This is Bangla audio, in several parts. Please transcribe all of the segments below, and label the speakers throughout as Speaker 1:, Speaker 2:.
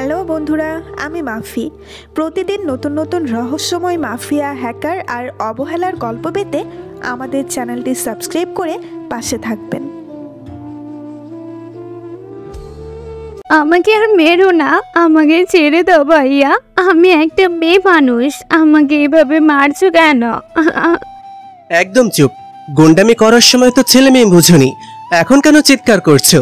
Speaker 1: হ্যালো বন্ধুরা, আমি মাফি। প্রতিদিন নতুন নতুন রহস্যময় মাফিয়া, হ্যাকার আর অবহেলার গল্প পেতে আমাদের চ্যানেলটি সাবস্ক্রাইব করে পাশে থাকবেন।
Speaker 2: আমাকে আর মেরো না, আমাকে ছেড়ে দাও ভাইয়া। আমি একটা মেয়ে মানুষ, আমাকে এভাবে মারছো কেন?
Speaker 3: একদম চুপ। গুন্ডামি করার সময় তো ছেলে মেয়ে বুঝুনি, এখন কেন চিৎকার করছো?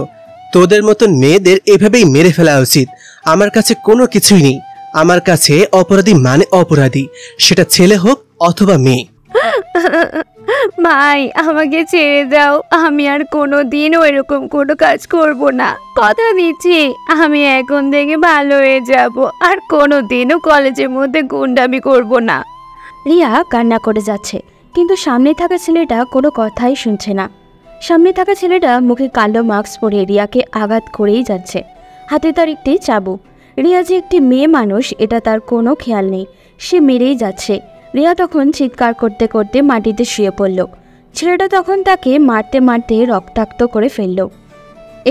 Speaker 3: তোদের মতন মেয়েদের এভাবেই মেরে ফেলা উচিত। আমার কাছে কোনো কিছুই নেই। আমার কাছে অপরাধী মানে অপরাধী, সেটা ছেলে হোক অথবা মেয়ে।
Speaker 2: ভাই আমাকে ছেড়ে দাও, আমি আর কোনো দিনও এরকম কোনো কাজ করব না। কথা দিচ্ছি আমি এখন থেকে ভালো হয়ে যাব, আর কোনো দিনও কলেজের মধ্যে গুন্ডামি করব না। রিয়া কান্না করে যাচ্ছে, কিন্তু সামনে থাকা ছেলেটা কোনো কথাই শুনছে না। সামনে থাকা ছেলেটা মুখে কালো মাস্ক পরে রিয়াকে আঘাত করেই যাচ্ছে। হাতে তার একটি চাবুক। রিয়া যে একটি মেয়ে মানুষ এটা তার কোনো খেয়াল নেই, সে মেরেই যাচ্ছে। রিয়া তখন চিৎকার করতে করতে মাটিতে শুয়ে পড়ল। ছেলেটা তখন তাকে মারতে মারতে রক্তাক্ত করে ফেলল।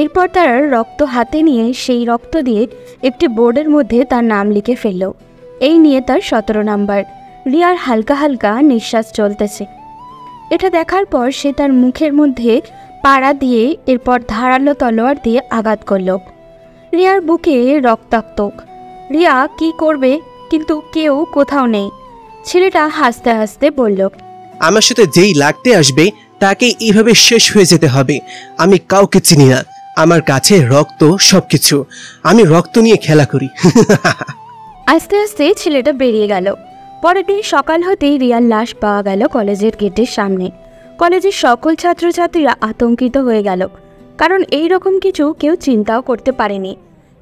Speaker 2: এরপর তার রক্ত হাতে নিয়ে সেই রক্ত দিয়ে একটি বোর্ডের মধ্যে তার নাম লিখে ফেলল। এই নিয়ে তার 17 নাম্বার। রিয়ার হালকা হালকা নিঃশ্বাস চলতেছে। এটা দেখার পর সে তার মুখের মধ্যে পাড়া দিয়ে এরপর ধারালো তলোয়ার দিয়ে আঘাত করল। রিয়ার বুকে রক্তাক্ত। রিয়া কি করবে, কিন্তু কেউ কোথাও নেই। ছেলেটা হাসতে হাসতে বলল,
Speaker 3: আমার সাথে যেই লাগতে আসবে তাকে এইভাবে শেষ হয়ে যেতে হবে। আমি কাউকে চিনি না, আমার কাছে রক্ত সবকিছু। আমি রক্ত নিয়ে খেলা করি।
Speaker 2: আস্তে আস্তে ছেলেটা বেরিয়ে গেল। পরের দিন সকাল হতেই রিয়ার লাশ পাওয়া গেল কলেজের গেটের সামনে। কলেজের সকল ছাত্রছাত্রীরা আতঙ্কিত হয়ে গেল, কারণ এই রকম কিছু কেউ চিন্তাও করতে পারেনি।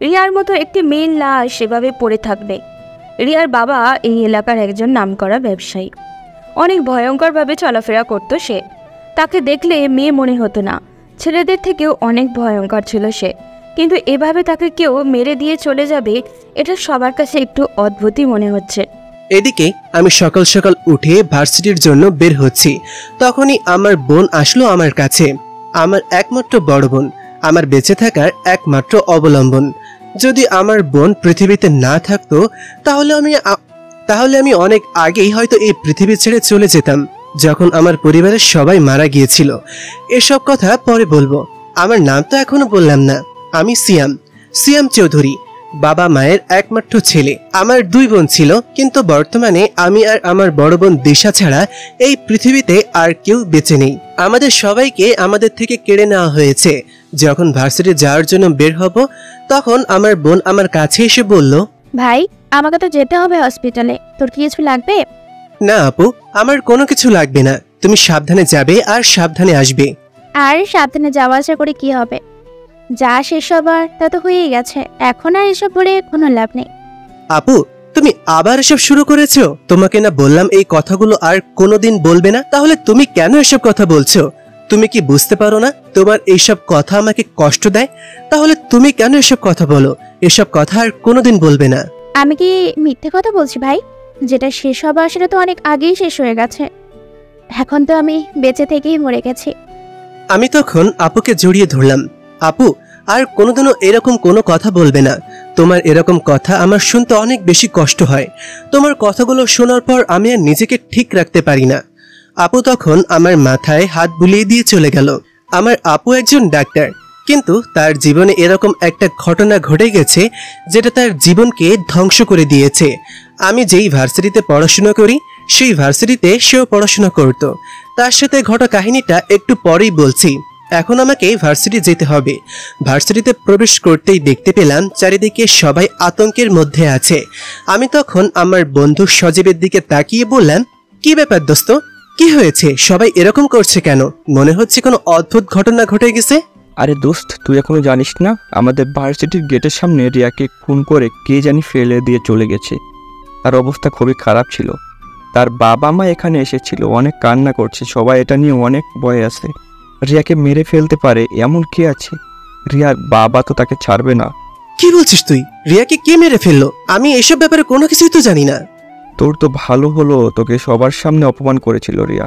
Speaker 2: রিয়ার মতো একটি মেয়ের লাশ সেভাবে পড়ে থাকবে। রিয়ার বাবা এই এলাকার একজন নামকরা ব্যবসায়ী। অনেক ভয়ঙ্করভাবে চলাফেরা করতো সে। তাকে দেখলে মেয়ে মনে হতো না, ছেলেদের থেকেও অনেক ভয়ঙ্কর ছিল সে। কিন্তু এভাবে তাকে কেউ মেরে দিয়ে চলে যাবে, এটা সবার কাছে একটু অদ্ভুতই মনে হচ্ছে।
Speaker 3: এদিকে আমি সকাল সকাল উঠে ভার্সিটির জন্য বের হচ্ছি, তখনই আমার বোন আসলো আমার কাছে। আমার একমাত্র বড় বোন, আমার বেঁচে থাকার একমাত্র অবলম্বন। যদি আমার বোন পৃথিবীতে না থাকতো তাহলে আমি অনেক আগেই হয়তো এই পৃথিবী ছেড়ে চলে যেতাম, যখন আমার পরিবারের সবাই মারা গিয়েছিল। এসব কথা পরে বলবো। আমার নাম তো এখনো বললাম না। আমি সিয়াম চৌধুরী, বাবা মায়ের একমাত্র ছেলে। আমার 2 বোন ছিল, কিন্তু বর্তমানে আমি আর আমার বড় বোন দিশা ছাড়া এই পৃথিবীতে আর কেউ বেঁচে নেই। আমাদের সবাইকে আমাদের থেকে কেড়ে নেওয়া হয়েছে। যখন ভার্সিটি যাওয়ার জন্য বের হব, তখন আমার বোন আমার কাছে এসে বলল,
Speaker 2: ভাই আমাকে তো যেতে হবে হসপিটালে, তোর কি কিছু লাগবে?
Speaker 3: না আপু, আমার কোনো কিছু লাগবে না। তুমি সাবধানে যাবে আর সাবধানে আসবে।
Speaker 2: আর সাবধানে যাওয়া আসা করে কি হবে? যা শেষ হবার তা তো হয়েই গেছে, এখন আর এসব বলে কোনো লাভ নেই।
Speaker 3: আপু, তুমি আবার এসব শুরু করেছো? তোমাকে না বললাম এই কথাগুলো আর কোনোদিন বলবে না? তাহলে তুমি কেন এসব কথা বলছো? তুমি কি বুঝতে পারো না তোমার এইসব কথা আমাকে কষ্ট দেয়? তাহলে তুমি কেন এসব কথা বলো? এসব কথা আর কোনোদিন বলবে না।
Speaker 2: আমি কি মিথ্যে কথা বলছি ভাই? যেটা শেষ হবার সেটা তো অনেক আগেই শেষ হয়ে গেছে। এখন তো আমি বেঁচে থেকেই মরে গেছি।
Speaker 3: আমি তখন আপুকে জড়িয়ে ধরলাম। আপু, আর কোনোদিনও এরকম কোনো কথা বলবে না। তোমার এরকম কথা আমার শুনতে অনেক বেশি কষ্ট হয়। তোমার কথাগুলো শোনার পর আমি আর নিজেকে ঠিক রাখতে পারি না। আপু তখন আমার মাথায় হাত বুলিয়ে দিয়ে চলে গেল। আমার আপু একজন ডাক্তার, কিন্তু তার জীবনে এরকম একটা ঘটনা ঘটে গেছে যেটা তার জীবনকে ধ্বংস করে দিয়েছে। আমি যেই ভার্সিটিতে পড়াশোনা করি সেই ভার্সিটিতে সেও পড়াশোনা করত। তার সাথে ঘটা কাহিনীটা একটু পরেই বলছি। এখন আমাকে ভার্সিটি যেতে হবে। ভার্সিটিতে প্রবেশ করতেই দেখতে পেলাম চারিদিকে সবাই আতঙ্কের মধ্যে আছে। আমি তখন আমার বন্ধু সজীবের দিকে তাকিয়ে বললাম, কি ব্যাপার দোস্ত, কি হয়েছে? সবাই এরকম করছে কেন? মনে হচ্ছে কোনো অদ্ভুত ঘটনা ঘটে গেছে।
Speaker 4: আরে দোস্ত, তুই এখনো জানিস না? আমাদের ভার্সিটির গেটের সামনে রিয়াকে খুন করে কে জানি ফেলে দিয়ে চলে গেছে। তার অবস্থা খুবই খারাপ ছিল। তার বাবা মা এখানে এসেছিল, অনেক কান্না করছে, সবাই এটা নিয়ে অনেক ভয় আছে। রিয়াকে মেরে ফেলতে পারে এমন কে আছে? রিয়ার বাবা তো তাকে ছাড়বে না।
Speaker 3: কি বলছিস তুই? রিয়াকে কে মেরে ফেললো? আমি এসব ব্যাপারে কোনো কিছুই তো জানি না।
Speaker 4: তোর তো ভালো হলো, তোকে সবার সামনে অপমান করেছিল রিয়া।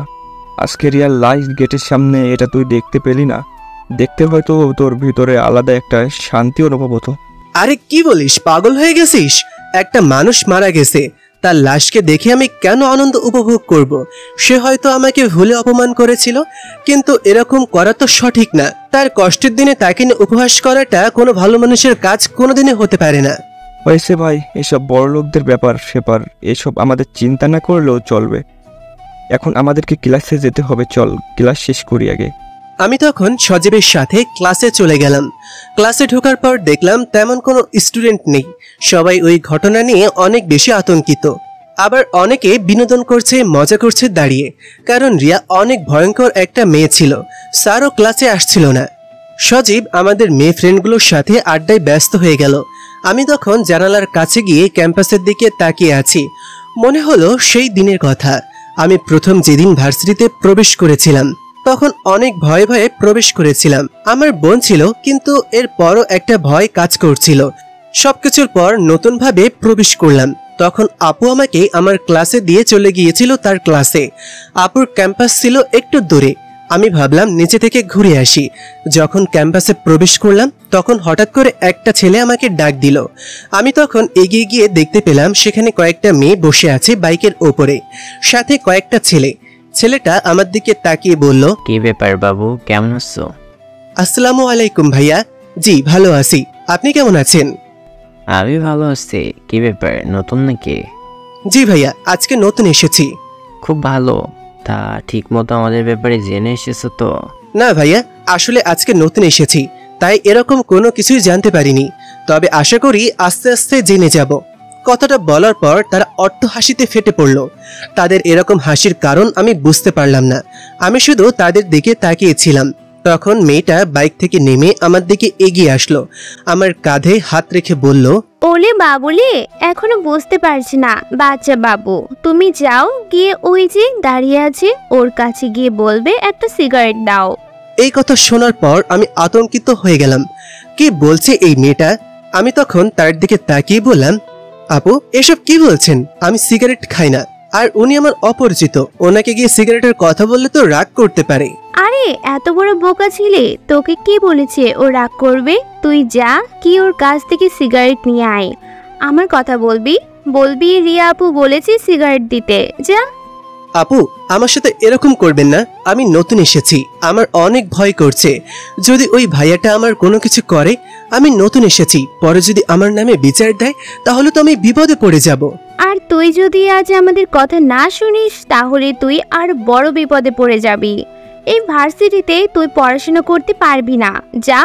Speaker 4: আজকে রিয়ার লাশ গেটের সামনে, এটা তুই দেখতে পেলি না? দেখতে হয়তো তোর ভিতরে আলাদা একটা শান্তি অনুভব হতো।
Speaker 3: আরে কি বলিস, পাগল হয়ে গেছিস? একটা মানুষ মারা গেছে, তার লাশকে দেখে আমি কেন আনন্দ উপভোগ করব? সে হয়তো আমাকে ভুলে অপমান করেছিল, কিন্তু এরকম করা তো সঠিক না। তার কষ্টের দিনে তাকে নিয়ে উপহাস করাটা কোনো ভালো মানুষের কাজ কোনোদিনই হতে পারে না।
Speaker 4: হয়েছে ভাই, এসব বড় লোকদের ব্যাপার সেপার এসব আমাদের চিন্তা না করলেও চলবে। এখন আমাদেরকে ক্লাসে যেতে হবে, চল ক্লাস শেষ করি আগে।
Speaker 3: আমি তখন সজীবের সাথে ক্লাসে চলে গেলাম। ক্লাসে ঢোকার পর দেখলাম তেমন কোনো স্টুডেন্ট নেই। সবাই ওই ঘটনা নিয়ে অনেক বেশি আতঙ্কিত। আবার অনেকে বিনোদন করছে, মজা করছে দাঁড়িয়ে, কারণ রিয়া অনেক ভয়ঙ্কর একটা মেয়ে ছিল। স্যারও ক্লাসে আসছিল না। সজীব আমাদের মেয়ে ফ্রেন্ডগুলোর সাথে আড্ডায় ব্যস্ত হয়ে গেল। আমি তখন জানালার কাছে গিয়ে ক্যাম্পাসের দিকে তাকিয়ে আছি। মনে হলো সেই দিনের কথা, আমি প্রথম যেদিন ভার্সিটিতে প্রবেশ করেছিলাম। তখন অনেক ভয়ে ভয়ে প্রবেশ করেছিলাম। আমার বোন ছিল, কিন্তু এরপরও একটা ভয় কাজ করছিল। সবকিছুর পর নতুনভাবে প্রবেশ করলাম। তখন আপু আমাকে আমার ক্লাসে দিয়ে চলে গিয়েছিল তার ক্লাসে। আপুর ক্যাম্পাস ছিল একটু দূরে। আমি ভাবলাম নিচে থেকে ঘুরে আসি। যখন ক্যাম্পাসে প্রবেশ করলাম তখন হঠাৎ করে একটা ছেলে আমাকে ডাক দিল। আমি তখন এগিয়ে গিয়ে দেখতে পেলাম সেখানে কয়েকটা মেয়ে বসে আছে বাইকের ওপরে, সাথে কয়েকটা ছেলে। ছেলেটা আমার দিকে তাকিয়ে বলল,
Speaker 5: কি ব্যাপার বাবু, কেমন আছো?
Speaker 3: আসসালামু আলাইকুম ভাইয়া। জি ভালো আছি, আপনি কেমন আছেন?
Speaker 5: আমি ভালো আছি। কি ব্যাপার, নতুন নাকি?
Speaker 3: জি ভাইয়া, আজকে নতুন এসেছি।
Speaker 5: খুব ভালো। তা ঠিক মতো আমাদের ব্যাপারে জেনে এসেছো তো?
Speaker 3: না ভাইয়া, আসলে আজকে নতুন এসেছি, তাই এরকম কোনো কিছুই জানতে পারিনি। তবে আশা করি আস্তে আস্তে জেনে যাব। কথাটা বলার পর তারা অট্ট হাসিতে ফেটে পড়ল। তাদের এরকম হাসির কারণ আমি বুঝতে পারলাম না। আমি শুধু তাদের দিকে তাকিয়েছিলাম। তখন মেয়েটা বাইক থেকে নেমে আমার দিকে এগিয়ে আসলো। আমার কাঁধে হাত রেখে বলল,
Speaker 2: ওলে বাবুলে, এখনো বুঝতে পারছি না বাচ্চা বাবু। তুমি যাও গিয়ে ওই যে দাঁড়িয়ে আছে ওর কাছে গিয়ে বলবে একটা সিগারেট দাও।
Speaker 3: এই কথা শোনার পর আমি আতঙ্কিত হয়ে গেলাম। কি বলছে এই মেয়েটা? আমি তখন তার দিকে তাকিয়ে বললাম, আপু এসব কি বলছেন? আমি সিগারেট খাই না, আর উনি আমার অপরিচিত। ওনাকে গিয়ে সিগারেটের কথা বললে তো রাগ করতে পারে।
Speaker 2: আরে এত বড় বোকা ছিলে, তোকে কি বলেছে ও রাগ করবে? তুই যা কি ওর কাছ থেকে সিগারেট নিয়ে আয়। আমার কথা বলবি বলবি রিয়া আপু বলেছি সিগারেট দিতে, যা।
Speaker 3: আপু আমার সাথে এরকম করবেন না, আমি নতুন এসেছি, আমার অনেক ভয় করছে। যদি ওই ভাইয়াটা আমার কোনো কিছু করে, আমি নতুন এসেছি, পরে যদি আমার নামে বিচার দেয় তাহলে তো আমি বিপদে পড়ে যাব।
Speaker 2: আর তুই যদি আজ আমাদের কথা না শুনিস তাহলে তুই আর বড় বিপদে পড়ে যাবি। এই ভার্সিটিতে তুই পড়াশোনা করতে পারবি না, যা,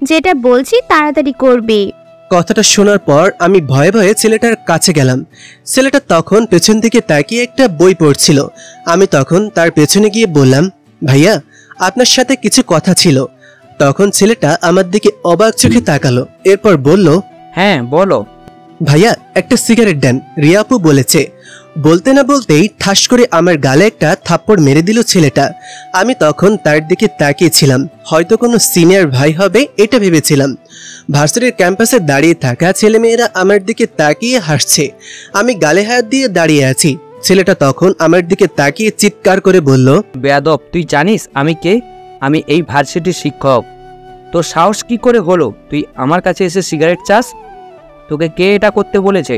Speaker 2: যেটা বলছি তাড়াতাড়ি করবি।
Speaker 3: কথাটা শোনার পর আমি ভয়ে ভয়ে ছেলেটার কাছে গেলাম। ছেলেটা তখন পেছন দিকে তাকিয়ে একটা বই পড়ছিল। আমি তখন তার পেছনে গিয়ে বললাম, ভাইয়া আপনার সাথে কিছু কথা ছিল। তখন ছেলেটা আমার দিকে অবাক চোখে তাকালো, এরপর বলল,
Speaker 5: হ্যাঁ বলো।
Speaker 3: ভাইয়া একটা সিগারেট দেন, রিয়া আপু বলেছে। বলতে না বলতেই ঠাস করে আমার গালে একটা থাপ্পড় মেরে দিল ছেলেটা। আমি তখন তার দিকে তাকিয়েছিলাম, হয়তো কোনো সিনিয়র ভাই হবে এটা ভেবেছিলাম। ভার্সিটির ক্যাম্পাসে দাঁড়িয়ে থাকা ছেলেমেয়েরা আমার দিকে তাকিয়ে হাসছে। আমি গালে হাত দিয়ে দাঁড়িয়ে আছি। ছেলেটা তখন আমার দিকে তাকিয়ে চিৎকার করে বলল,
Speaker 6: বেয়াদব, তুই জানিস আমি কে? আমি এই ভার্সিটির শিক্ষক। তোর সাহস কি করে হলো তুই আমার কাছে এসে সিগারেট চাস? তোকে কে এটা করতে বলেছে?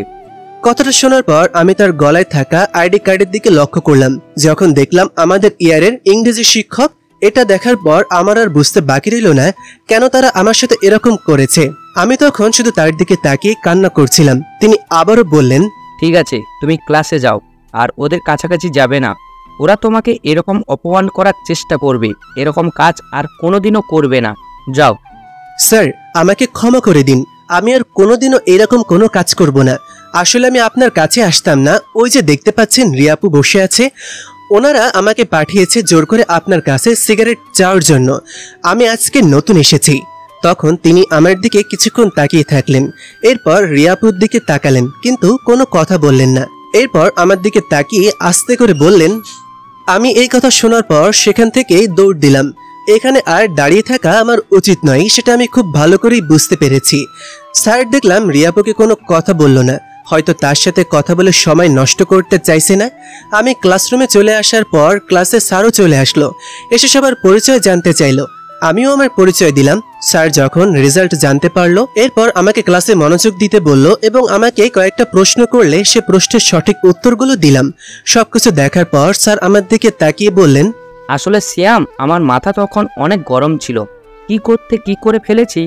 Speaker 3: কথাটা শোনার পর আমি তার গলায় থাকা আইডি কার্ডের দিকে লক্ষ্য করলাম। যখন দেখলাম আমাদের ইয়ারের ইংরেজি শিক্ষক, এটা দেখার পর আমার আর বুঝতে বাকি রইল না কেন তারা আমার সাথে এরকম করেছে। আমি তখন শুধু তার দিকে তাকিয়ে কান্না করছিলাম। তিনি আবারও বললেন,
Speaker 6: ঠিক আছে, তুমি ক্লাসে যাও আর ওদের কাছাকাছি যাবে না। ওরা তোমাকে এরকম অপমান করার চেষ্টা করবে, এরকম কাজ আর কোনোদিনও করবে না। যাও।
Speaker 3: স্যার আমাকে ক্ষমা করে দিন, আমি আর কোনোদিনও এরকম কোনো কাজ করব না। আসলে আমি আপনার কাছে আসতাম না। ওই যে দেখতে পাচ্ছেন রিয়াপু বসে আছে, ওনারা আমাকে পাঠিয়েছে জোর করে আপনার কাছে সিগারেট চাওয়ার জন্য। আমি আজকে নতুন এসেছি। তখন তিনি আমার দিকে কিছুক্ষণ তাকিয়ে থাকলেন, এরপর রিয়াপুর দিকে তাকালেন, কিন্তু কোনো কথা বললেন না। এরপর আমার দিকে তাকিয়ে আস্তে করে বললেন, আমি এই কথা শোনার পর সেখান থেকে দৌড় দিলাম। এখানে আর দাঁড়িয়ে থাকা আমার উচিত নয়, সেটা আমি খুব ভালো করেই বুঝতে পেরেছি। স্যার দেখলাম রিয়াপুকে কোনো কথা বলল না, হয়তো তার সাথে কথা বলে সময় নষ্ট করতে চাইছে না। আমি ক্লাসরুমে চলে আসার পর ক্লাসে স্যারও চলে আসলো, এসে সবার পরিচয় জানতে চাইলো। আমিও আমার পরিচয় দিলাম। স্যার যখন রেজাল্ট জানতে পারলো, এরপর আমাকে ক্লাসে মনোযোগ দিতে বলল এবং আমাকে কয়েকটা প্রশ্ন করলে সে প্রশ্নের সঠিক উত্তরগুলো দিলাম। সবকিছু দেখার পর স্যার আমার দিকে তাকিয়ে বললেন,
Speaker 6: আসলে শ্যাম, আমার মাথা তখন অনেক গরম ছিল। কি করে ফেলেছি।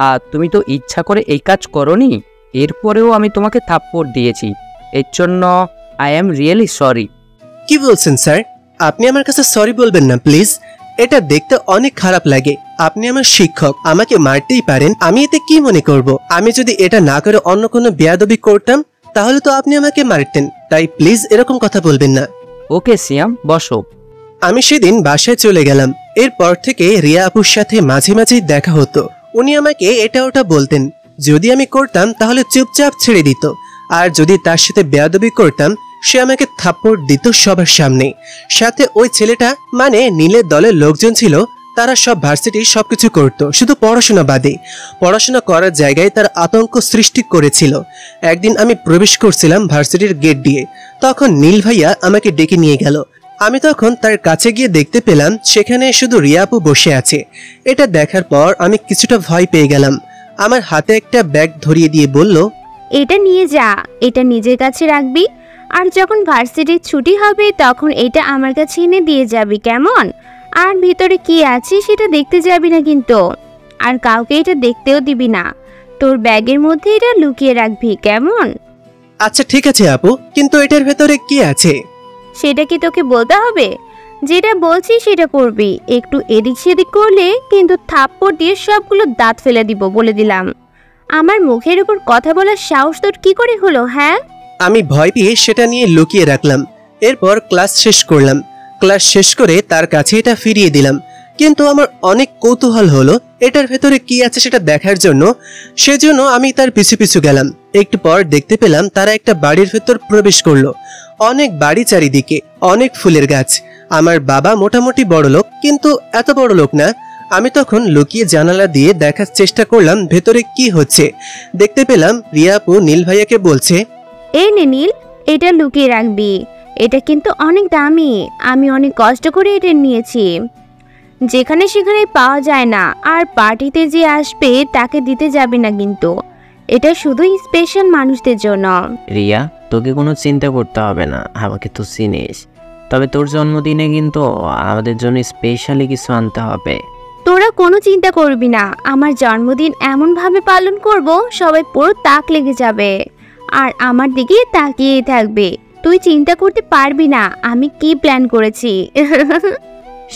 Speaker 6: আর তুমি তো ইচ্ছা করে এই কাজ করনি। এরপরেও আমি তোমাকে থাপ্পড় দিয়েছি। এর জন্য আই অ্যাম রিয়েলি সরি।
Speaker 3: কি বলছেন স্যার? আপনি আমার কাছে সরি বলবেন না প্লিজ। এটা দেখতে অনেক খারাপ লাগে। আপনি আমার শিক্ষক, আমাকে মারতেই পারেন, আমি এতে কি মনে করব? আমি যদি এটা না করে অন্য কোনো বেয়াদবি করতাম তাহলে তো আপনি আমাকে মারতেন। তাই প্লিজ এরকম কথা বলবেন না।
Speaker 6: ওকে শ্যাম, বসো।
Speaker 3: আমি সেদিন বাসায় চলে গেলাম। এরপর থেকে রিয়া আপুর সাথে মাঝে মাঝেই দেখা হতো। উনি আমাকে এটা ওটা বলতেন। যদি আমি করতাম তাহলে চুপচাপ ছেড়ে দিত, আর যদি তার সাথে বেয়াদবি করতাম সে আমাকে থাপ্পড় দিত সবার সামনে। সাথে ওই ছেলেটা, মানে নীলের দলের লোকজন ছিল, তারা সব ভার্সিটির সবকিছু করত, শুধু পড়াশোনা বাদে। পড়াশোনা করার জায়গায় তার আতঙ্ক সৃষ্টি করেছিল। একদিন আমি প্রবেশ করছিলাম ভার্সিটির গেট দিয়ে, তখন নীল ভাইয়া আমাকে ডেকে নিয়ে গেল। আমি তখন তার কাছে গিয়ে দেখতে পেলাম সেখানে শুধু রিয়া আপু বসে আছে। এটা দেখার পর আমি কিছুটা ভয় পেয়ে গেলাম। আমার হাতে একটা ব্যাগ ধরিয়ে দিয়ে বলল,
Speaker 2: এটা নিয়ে যা, এটা নিজের কাছে রাখবি, আর যখন ভার্সিটির ছুটি হবে তখন এটা আমার কাছে এনে দিয়ে যাবি, কেমন? আর ভিতরে কি আছে সেটা দেখতে যাবি না কিন্তু, আর কাউকে এটা দেখতেও দিবি না। তোর ব্যাগের মধ্যে এটা লুকিয়ে রাখবি, কেমন?
Speaker 3: আচ্ছা ঠিক আছে আপু, কিন্তু এটার ভেতরে কি আছে?
Speaker 2: সেটা কি তোকে বলতে হবে? যেটা বলছি সেটা করবি। একটু এদিক সেদিক করলে কিন্তু থাপ্পড় দিয়ে সবগুলো দাঁত ফেলে দিব, বলে দিলাম। আমার মুখের উপর কথা বলার সাহস তোর কি করে হলো, হ্যাঁ?
Speaker 3: আমি ভয় পেয়ে সেটা নিয়ে লুকিয়ে রাখলাম। এরপর ক্লাস শেষ করলাম। ক্লাস শেষ করে তার কাছে এটা ফিরিয়ে দিলাম। কিন্তু আমার অনেক কৌতূহল হলো এটার ভেতরে কি আছে সেটা দেখার জন্য। সেজন্য আমি তার পিছু পিছু গেলাম। একটু পর দেখতে পেলাম তারা একটা বাড়ির ভেতর প্রবেশ করলো। অনেক বাড়ি চারিদিকে, অনেক ফুলের গাছ। আমার বাবা মোটামুটি বড় লোক, কিন্তু এত বড় লোক না। আমি তখন লুকিয়ে জানালা দিয়ে দেখার চেষ্টা করলাম ভেতরে কি হচ্ছে। দেখতে পেলাম রিয়া আপু নীল ভাইয়াকে বলছে,
Speaker 2: এই নে নীল, এটা লুকিয়ে রাখবি। এটা কিন্তু অনেক দামি, আমি অনেক কষ্ট করে এটা নিয়েছি। যেখানে সেখানে পাওয়া যায় না, আর পার্টিতে যে আসবে তাকে দিতে যাবি না কিন্তু। এটা শুধুই স্পেশাল মানুষদের জন্য।
Speaker 5: রিয়া, তোকে কোনো চিন্তা করতে হবে না, আমাকে তো চিনিস। তবে তোর জন্মদিনে কিন্তু আমাদের জন্য স্পেশালি কিছু আনতে হবে।
Speaker 2: তোরা কোনো চিন্তা করবি না, আমার জন্মদিন এমনভাবে পালন করব সবাই পুরো তাক লেগে যাবে, আর আমার দিকে তাকিয়েই থাকবে। তুই চিন্তা করতে পারবি না আমি কি প্ল্যান করেছি।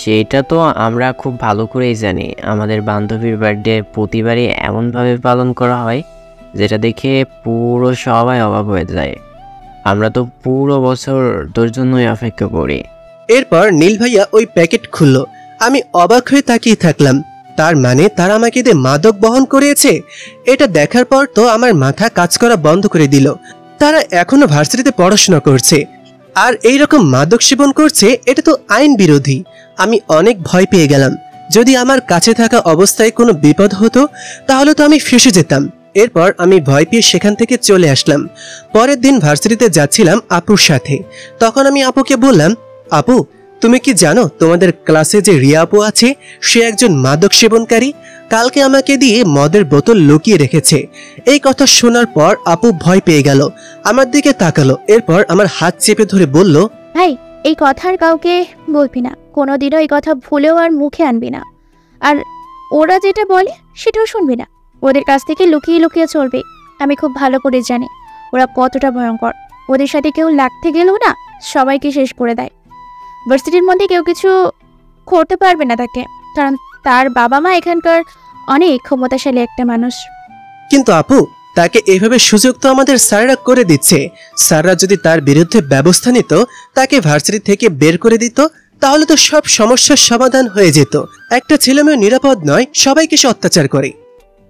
Speaker 5: সেটা তো আমরা খুব ভালো করেই জানি। আমাদের বান্ধবীর বার্থডে প্রতিবারই এমনভাবে পালন করা হয় যেটা দেখে পুরো সবাই অবাক হয়ে যায়। আমরা তো পুরো বছর তোর জন্যই অপেক্ষা করি।
Speaker 3: এরপর নীল ভাইয়া ওই প্যাকেট খুললো। আমি অবাক হয়ে তাকিয়ে থাকলাম। তার মানে তারা আমাকে দিয়ে মাদক বহন করিয়েছে। এটা দেখার পর তো আমার মাথা কাজ করা বন্ধ করে দিল। তারা এখনো ভার্সিটিতে পড়াশোনা করছে আর এইরকম মাদক সেবন করছে, এটা তো আইন বিরোধী। আমি অনেক ভয় পেয়ে গেলাম। যদি আমার কাছে থাকা অবস্থায় কোনো বিপদ হতো তাহলে তো আমি ফেঁসে যেতাম। এরপর আমি ভয় পেয়ে সেখান থেকে চলে আসলাম। পরের দিন ভার্সিটিতে যাচ্ছিলাম আপুর সাথে। তখন আমি আপুকে বললাম, আপু তুমি কি জানো তোমাদের ক্লাসে যে রিয়া আপু আছে সে একজন মাদক সেবনকারী। কালকে আমাকে দিয়ে মদের বোতল লুকিয়ে রেখেছে। এই কথা শোনার পর আপু ভয় পেয়ে গেল, আমার দিকে তাকালো। এরপর আমার হাত চেপে ধরে বলল,
Speaker 7: ভাই এই কথা আর কাউকে বলবি না, কোনোদিনও এই কথা ভুলেও আর মুখে আনবি না। আর ওরা যেটা বলে সেটাও শুনবি না, ওদের কাছ থেকে লুকিয়ে লুকিয়ে চলবে। আমি খুব ভালো করে জানি ওরা কতটা ভয়ঙ্কর। ওদের সাথে কেউ লাগতে গেলেও না সবাইকে শেষ করে দেয়। ভার্সিটির মধ্যে কেউ কিছু করতে পারবে না তাকে, কারণ তার বাবা মা এখানকার অনেক ক্ষমতাশালী একটা মানুষ।
Speaker 3: কিন্তু আপু তাকে এভাবে সুযোগ তো আমাদের স্যাররা করে দিচ্ছে। স্যাররা যদি তার বিরুদ্ধে ব্যবস্থা নিত, তাকে ভার্সিটি থেকে বের করে দিত, তাহলে তো সব সমস্যার সমাধান হয়ে যেত। একটা ছেলেমেয়ে নিরাপদ নয়, সবাইকে সে অত্যাচার করে।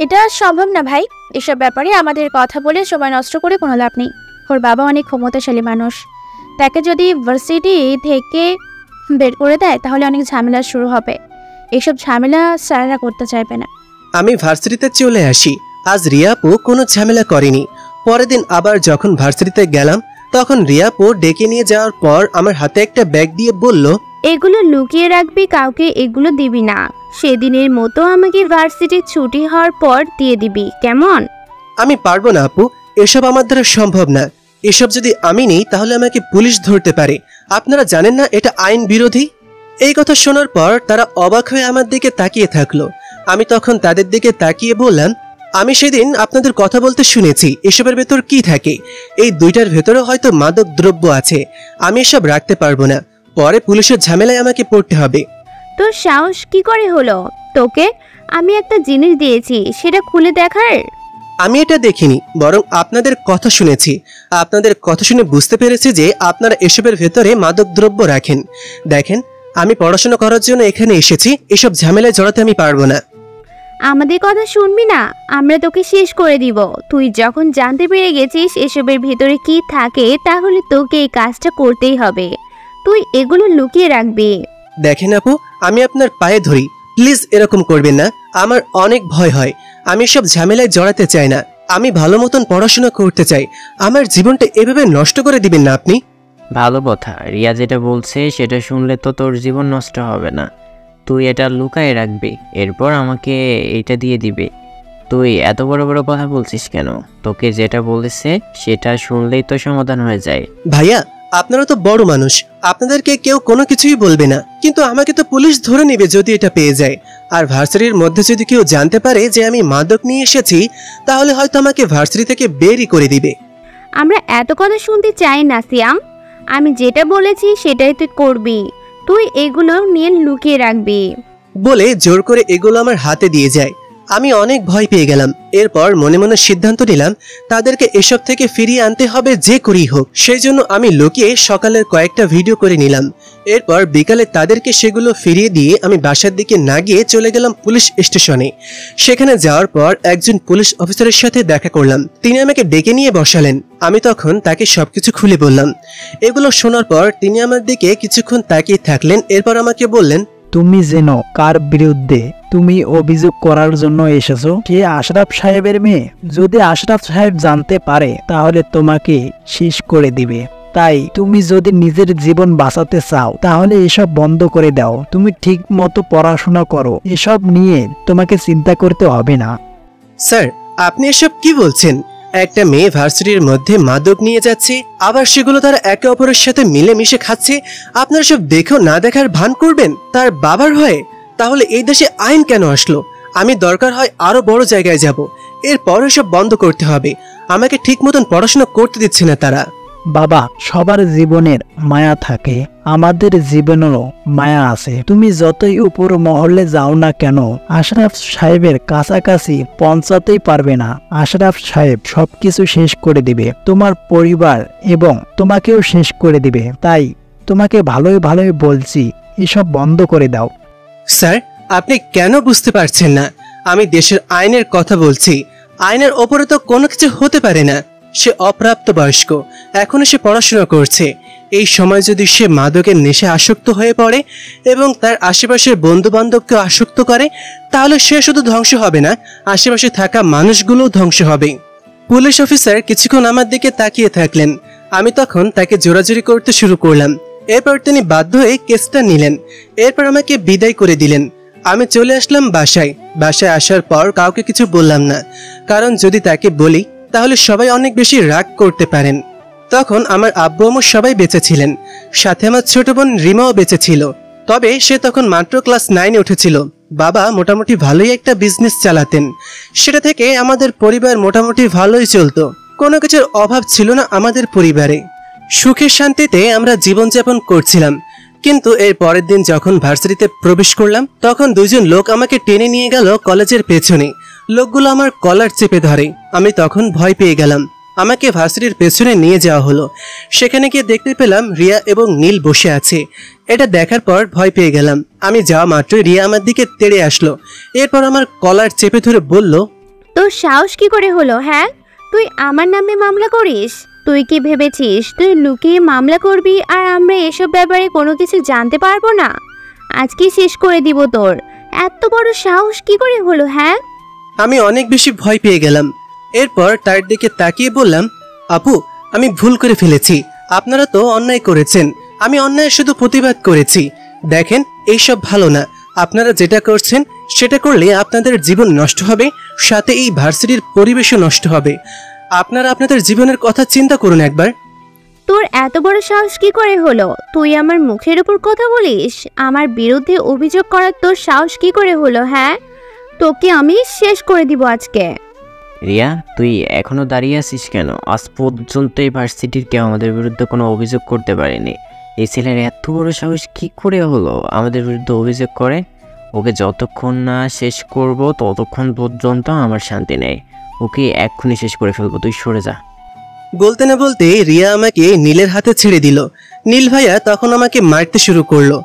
Speaker 7: এটা সম্ভব না ভাই, এসব ব্যাপারে আমাদের কথা বলে সময় নষ্ট করে কোনো লাভ নেই। ওর বাবা অনেক ক্ষমতাশালী মানুষ, তাকে যদি ভার্সিটি থেকে বের করে দেয় তাহলে অনেক ঝামেলা শুরু হবে। এইসব ঝামেলা স্যারেরা করতে চাইবে না।
Speaker 3: আমি ভার্সিটিতে চলে আসি। আজ রিয়া আপু কোনো ঝামেলা করেনি। পরের দিন আবার যখন ভার্সিটিতে গেলাম তখন রিয়া আপু ডেকে নিয়ে যাওয়ার পর আমার হাতে একটা ব্যাগ দিয়ে বলল,
Speaker 2: এগুলো লুকিয়ে রাখবি, কাউকে এগুলো দিবি না। সেদিনের মতো আমাকে ভার্সিটির ছুটি হওয়ার পর দিয়ে দিবি, কেমন?
Speaker 3: আমি পারবো না আপু, এসব আমার দ্বারা সম্ভব না। এসব যদি আমি নিই তাহলে আমাকে পুলিশ ধরতে পারে। আপনারা জানেন না এটা আইন বিরোধী? এই কথা শোনার পর তারা অবাক হয়ে আমার দিকে তাকিয়ে থাকলো। আমি তখন তাদের দিকে তাকিয়ে বললাম, আমি সেদিন আপনাদের কথা বলতে শুনেছি এসবের ভেতর কি থাকে। এই দুইটার ভেতরে হয়তো মাদক দ্রব্য আছে। আমি এসব রাখতে পারবো না, পরে পুলিশের ঝামেলায় আমাকে পড়তে হবে।
Speaker 2: তোর সাহস কি করে হলো? তোকে আমি একটা জিনিস দিয়েছি, সেটা খুলে দেখার।
Speaker 3: আমি এটা দেখিনি, বরং আপনাদের কথা শুনেছি। আপনাদের কথা শুনে বুঝতে পেরেছি যে আপনারা এসবের ভেতরে মাদক দ্রব্য রাখেন। দেখেন, আমি পড়াশোনা করার জন্য এখানে এসেছি, এসব ঝামেলায় জড়াতে আমি পারবো না।
Speaker 2: আমাদের কথা শুনবি না, আমরা তোকে শেষ করে দিব। তুই যখন জানতে পেরে গেছিস এসবের ভেতরে কি থাকে, তাহলে তোকে এই কাজটা করতেই হবে। তুই এগুলো লুকিয়ে রাখবি।
Speaker 3: দেখেন আপু, আমি আপনার পায়ে ধরি, প্লিজ এরকম করবেন না। আমার অনেক ভয় হয়। আমি সব ঝামেলায় জড়াতে চাই না। আমি ভালো মতন পড়াশোনা করতে চাই। আমার জীবনটা এভাবে নষ্ট করে দিবেন না আপনি।
Speaker 5: ভালো কথা, রিয়া যেটা বলছে সেটা শুনলে তো তোর জীবন নষ্ট হবে না। তুই এটা লুকায়ে রাখবি, এরপর আমাকে এটা দিয়ে দিবি। তুই এত বড় বড় কথা বলছিস কেন? তোকে যেটা বলেছে সেটা শুনলেই তো সমাধান হয়ে যায়।
Speaker 3: ভাইয়া, আপনারা তো বড় মানুষ, আপনাদেরকে কেউ কোনো কিছুই বলবে না, কিন্তু আমাকে তো পুলিশ ধরে নেবে যদি এটা পেয়ে যায়। আর ভার্সিটির মধ্যে যদি কেউ জানতে পারে যে আমি মাদক নিয়ে এসেছি, তাহলে হয়তো আমাকে ভার্সিটি থেকে বেরই করে দিবে।
Speaker 2: আমরা এত কথা শুনতে চাই না সিয়াম। আমি যেটা বলেছি সেটাই তুই করবি। তুই এগুলো নিয়ে লুকিয়ে রাখবি।
Speaker 3: বলে জোর করে এগুলো আমার হাতে দিয়ে যায়। আমি অনেক ভয় পেয়ে গেলাম। এরপর মনে মনে সিদ্ধান্ত নিলাম তাদেরকে এসব থেকে ফিরিয়ে আনতে হবে যে করেই হোক। সেই জন্য আমি লুকিয়ে সকালের কয়েকটা ভিডিও করে নিলাম। এরপর বিকালে তাদেরকে সেগুলো ফিরিয়ে দিয়ে আমি বাসার দিকে না গিয়ে চলে গেলাম পুলিশ স্টেশনে। সেখানে যাওয়ার পর একজন পুলিশ অফিসারের সাথে দেখা করলাম। তিনি আমাকে ডেকে নিয়ে বসালেন। আমি তখন তাকে সবকিছু খুলে বললাম। এগুলো শোনার পর তিনি আমার দিকে কিছুক্ষণ তাকিয়ে থাকলেন। এরপর আমাকে বললেন,
Speaker 8: তুমি যেন কার বিরুদ্ধে তুমি অভিযোগ করার জন্য এসেছো সে আশরাফ সাহেবের মেয়ে। যদি আশরাফ সাহেব জানতে পারে তাহলে তোমাকে শেষ করে দিবে। তাই তুমি যদি নিজের জীবন বাঁচাতে চাও তাহলে এসব বন্ধ করে দাও। তুমি ঠিক মতো পড়াশোনা করো, এসব নিয়ে তোমাকে চিন্তা করতে হবে না।
Speaker 3: স্যার, আপনি এসব কি বলছেন? একটা মেয়ে ভার্সিটির মধ্যে মাদক নিয়ে যাচ্ছে, আবার সেগুলো তারা একে অপরের সাথে মিলেমিশে খাচ্ছে। আপনারা সব দেখেও না দেখার ভান করবেন তার বাবার হয়ে? তাহলে এই দেশে আইন কেন আসলো? আমি দরকার হয় আরো বড় জায়গায় যাব। এরপরে সব বন্ধ করতে হবে। আমাকে ঠিক মতন পড়াশোনা করতে দিচ্ছে না তারা।
Speaker 8: বাবা, সবার জীবনের মায়া থাকে, আমাদের জীবনেরও মায়া আছে। তুমি যতই উপর মহলে যাও না কেন, আশরাফ সাহেবের কাছাকাছি পৌঁছাতেই পারবে না। আশরাফ সাহেব সবকিছু শেষ করে দিবে, তোমার পরিবার এবং তোমাকেও শেষ করে দিবে। তাই তোমাকে ভালোই ভালোই বলছি, এসব বন্ধ করে দাও।
Speaker 3: স্যার, আপনি কেন বুঝতে পারছেন না? আমি দেশের আইনের কথা বলছি। আইনের ওপরে তো কোনো কিছু হতে পারে না। সে অপ্রাপ্তবয়স্ক, এখনো সে পড়াশোনা করছে। এই সময় যদি সে মাদকের নেশে আসক্ত হয়ে পড়ে এবং তার আশেপাশের বন্ধু বান্ধবকে আসক্ত করে, তাহলে সে শুধু ধ্বংস হবে না, আশেপাশে থাকা মানুষগুলোও ধ্বংস হবে। পুলিশ অফিসার কিছুক্ষণ আমার দিকে তাকিয়ে থাকলেন। আমি তখন তাকে জোরাজুরি করতে শুরু করলাম। এরপর তিনি বাধ্য হয়ে কেসটা নিলেন। এরপর আমাকে বিদায় করে দিলেন। আমি চলে আসলাম বাসায়। বাসায় আসার পর কাউকে কিছু বললাম না, কারণ যদি তাকে বলি তাহলে সবাই অনেক বেশি রাগ করতে পারেন। তখন আমার আব্বু আম্মু সবাই বেঁচে ছিলেন, সাথে আমার ছোট বোন রিমাও বেঁচে ছিল। তবে সে তখন মাত্র ক্লাস 9-এ উঠেছিল। বাবা মোটামুটি ভালোই একটা বিজনেস চালাতেন, সেটা থেকে আমাদের পরিবার মোটামুটি ভালোই চলতো। কোনো কিছুর অভাব ছিল না আমাদের পরিবারে। সুখে শান্তিতে আমরা জীবনযাপন করছিলাম। কিন্তু এর পরের দিন যখন ভার্সিটিতে প্রবেশ করলাম, তখন দুইজন লোক আমাকে টেনে নিয়ে গেল কলেজের পেছনে। লোকগুলো আমার কলার চেপে ধরে। আমি তখন ভয় পেয়ে গেলাম। আমাকে ভার্সিটির পেছনে নিয়ে যাওয়া হলো। সেখানে গিয়ে দেখতে পেলাম রিয়া এবং নীল বসে আছে। এটা দেখার পর ভয় পেয়ে গেলাম। আমি যাওয়া মাত্রই রিয়া আমার দিকে তেড়ে আসলো। এরপর আমার কলার চেপে ধরে বলল,
Speaker 2: তোর সাহস কি করে হলো? হ্যাঁ, তুই আমার নামে মামলা করিস? তুই কি ভেবেছিস তুই লুকিয়ে মামলা করবি আর আমরা এসব ব্যাপারে কোনো কিছু জানতে পারবো না? আজকে শেষ করে দিব তোর। এত বড় সাহস কি করে হলো? হ্যাঁ,
Speaker 3: আমি অনেক বেশি ভয় পেয়ে গেলাম। এরপর তার দিকে তাকিয়ে বললাম, আপু, আমি ভুল করে ফেলেছি। আপনারা তো অন্যায় করেছেন, আমি অন্যায় শুধু প্রতিবাদ করেছি। দেখেন, এইসব ভালো না। আপনারা যেটা করছেন সেটা করলে আপনাদের জীবন নষ্ট হবে, সাথে এই ভার্সিটির পরিবেশও নষ্ট হবে। আপনারা আপনাদের জীবনের কথা চিন্তা করুন একবার।
Speaker 2: তোর এত বড় সাহস কি করে হলো? তুই আমার মুখের উপর কথা বলিস? আমার বিরুদ্ধে অভিযোগ করার তোর সাহস কি করে হলো? হ্যাঁ, তোকে আমি শেষ করে দিব আজকে।
Speaker 5: রিয়া, তুই এখনো দাঁড়িয়ে আছিস কেন? আজ পর্যন্ত এই ভার্সিটির কেউ আমাদের বিরুদ্ধে কোনো অভিযোগ করতে পারেনি। এই ছেলের এত বড় সাহস কি করে হলো আমাদের বিরুদ্ধে অভিযোগ করে? ওকে যতক্ষণ না শেষ করব ততক্ষণ পর্যন্ত আমার শান্তি নেই। ওকে এক্ষুনি শেষ করে ফেলবো, তুই সরে যা।
Speaker 3: বলতে না বলতে রিয়া আমাকে নীলের হাতে ছেড়ে দিল। নীল ভাইয়া তখন আমাকে মারতে শুরু করলো।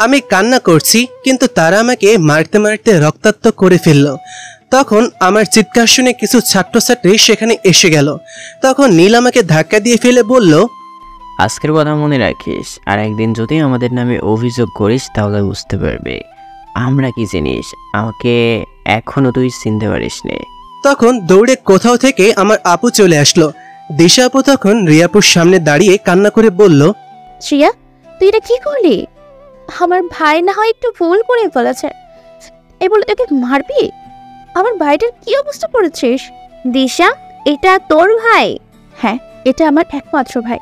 Speaker 3: আমি কান্না করছি, কিন্তু তারা আমাকে মারতে মারতে রক্তাক্ত করে ফেলল। তখন আমার চিৎকার শুনে কিছু ছাত্রছাত্রী সেখানে এসে গেল। তখন নীল আমাকে ধাক্কা দিয়ে ফেলে বলল,
Speaker 5: আজকের কথা মনে রাখিস, আর একদিন যদি আমাদের নামে অভিযোগ করিস তাহলে বুঝতে পারবে আমরা কি জিনিস। আমাকে এখনো তুই চিনতে পারিস নে।
Speaker 3: তখন দৌড়ে কোথাও থেকে আমার আপু চলে আসলো। দিশা আপু তখন রিয়াপুর সামনে দাঁড়িয়ে কান্না করে বলল,
Speaker 7: শ্রিয়া, তুই এটা কি করলি? আমার ভাই না হয় একটু ভুল করে ফেলেছে, এই বলে তোকে মারবি? আমার ভাইটার কি অবস্থা করেছিস?
Speaker 2: দিশা, এটা তোর ভাই?
Speaker 7: হ্যাঁ, এটা আমার একমাত্র ভাই।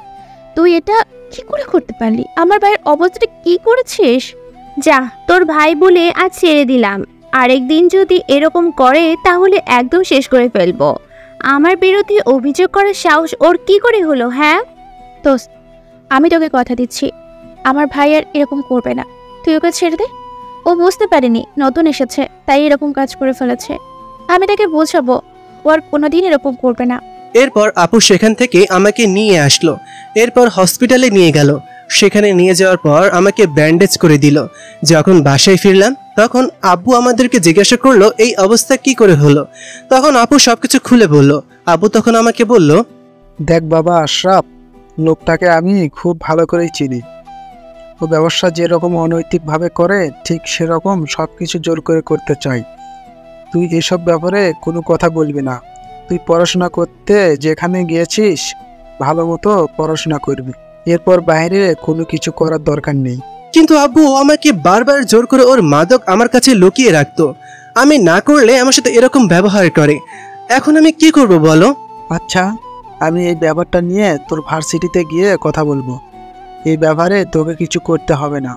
Speaker 7: তুই এটা কি করে করতে পারলি? আমার ভাইয়ের অবস্থাটা কি করেছিস?
Speaker 2: যা, তোর ভাই বলে আজ ছেড়ে দিলাম। আরেকদিন যদি এরকম করে তাহলে একদম শেষ করে ফেলবো। আমার বিরুদ্ধে অভিযোগ করার সাহস ওর কি করে হলো? হ্যাঁ
Speaker 7: দোস্ত, আমি তোকে কথা দিচ্ছি, আমার ভাই আর এরকম করবে না। তুই ওকে ছেড়ে দে। ও বুঝতে পারেনি, নতুন এসেছে, তাই এরকম কাজ করে ফেলেছে। আমি তাকে বোঝাবো, ও আর কোনোদিন এরকম করবে না।
Speaker 3: এরপর আপু সেখান থেকে আমাকে নিয়ে আসলো। এরপর হসপিটালে নিয়ে গেল। সেখানে নিয়ে যাওয়ার পর আমাকে ব্যান্ডেজ করে দিল। যখন বাসায় ফিরলাম তখন আব্বু আমাদেরকে জিজ্ঞাসা করলো এই অবস্থা কি করে হলো। তখন আপু সবকিছু খুলে বলল। আব্বু তখন আমাকে বলল,
Speaker 9: দেখ বাবা আশরাফ, লোকটাকে আমি খুব ভালো করেই চিনি। ও ব্যবসা যেরকম অনৈতিকভাবে করে ঠিক সেরকম সব কিছু জোর করে করতে চাই। তুই এসব ব্যাপারে কোনো কথা বলবি না। তুই পড়াশোনা করতে যেখানে গিয়েছিস ভালো মতো পড়াশোনা করবি, এরপর বাইরে কোনো কিছু করার দরকার নেই।
Speaker 3: কিন্তু আব্বু আমাকে বারবার জোর করে ওর মাদক আমার কাছে লুকিয়ে রাখতো। আমি না করলে আমার সাথে এরকম ব্যবহার করে। এখন আমি কি করব বলো?
Speaker 9: আচ্ছা, আমি এই ব্যাপারটা নিয়ে তোর ভার্সিটিতে গিয়ে কথা বলবো। এই ব্যাপারে তোকে কিছু করতে হবে না।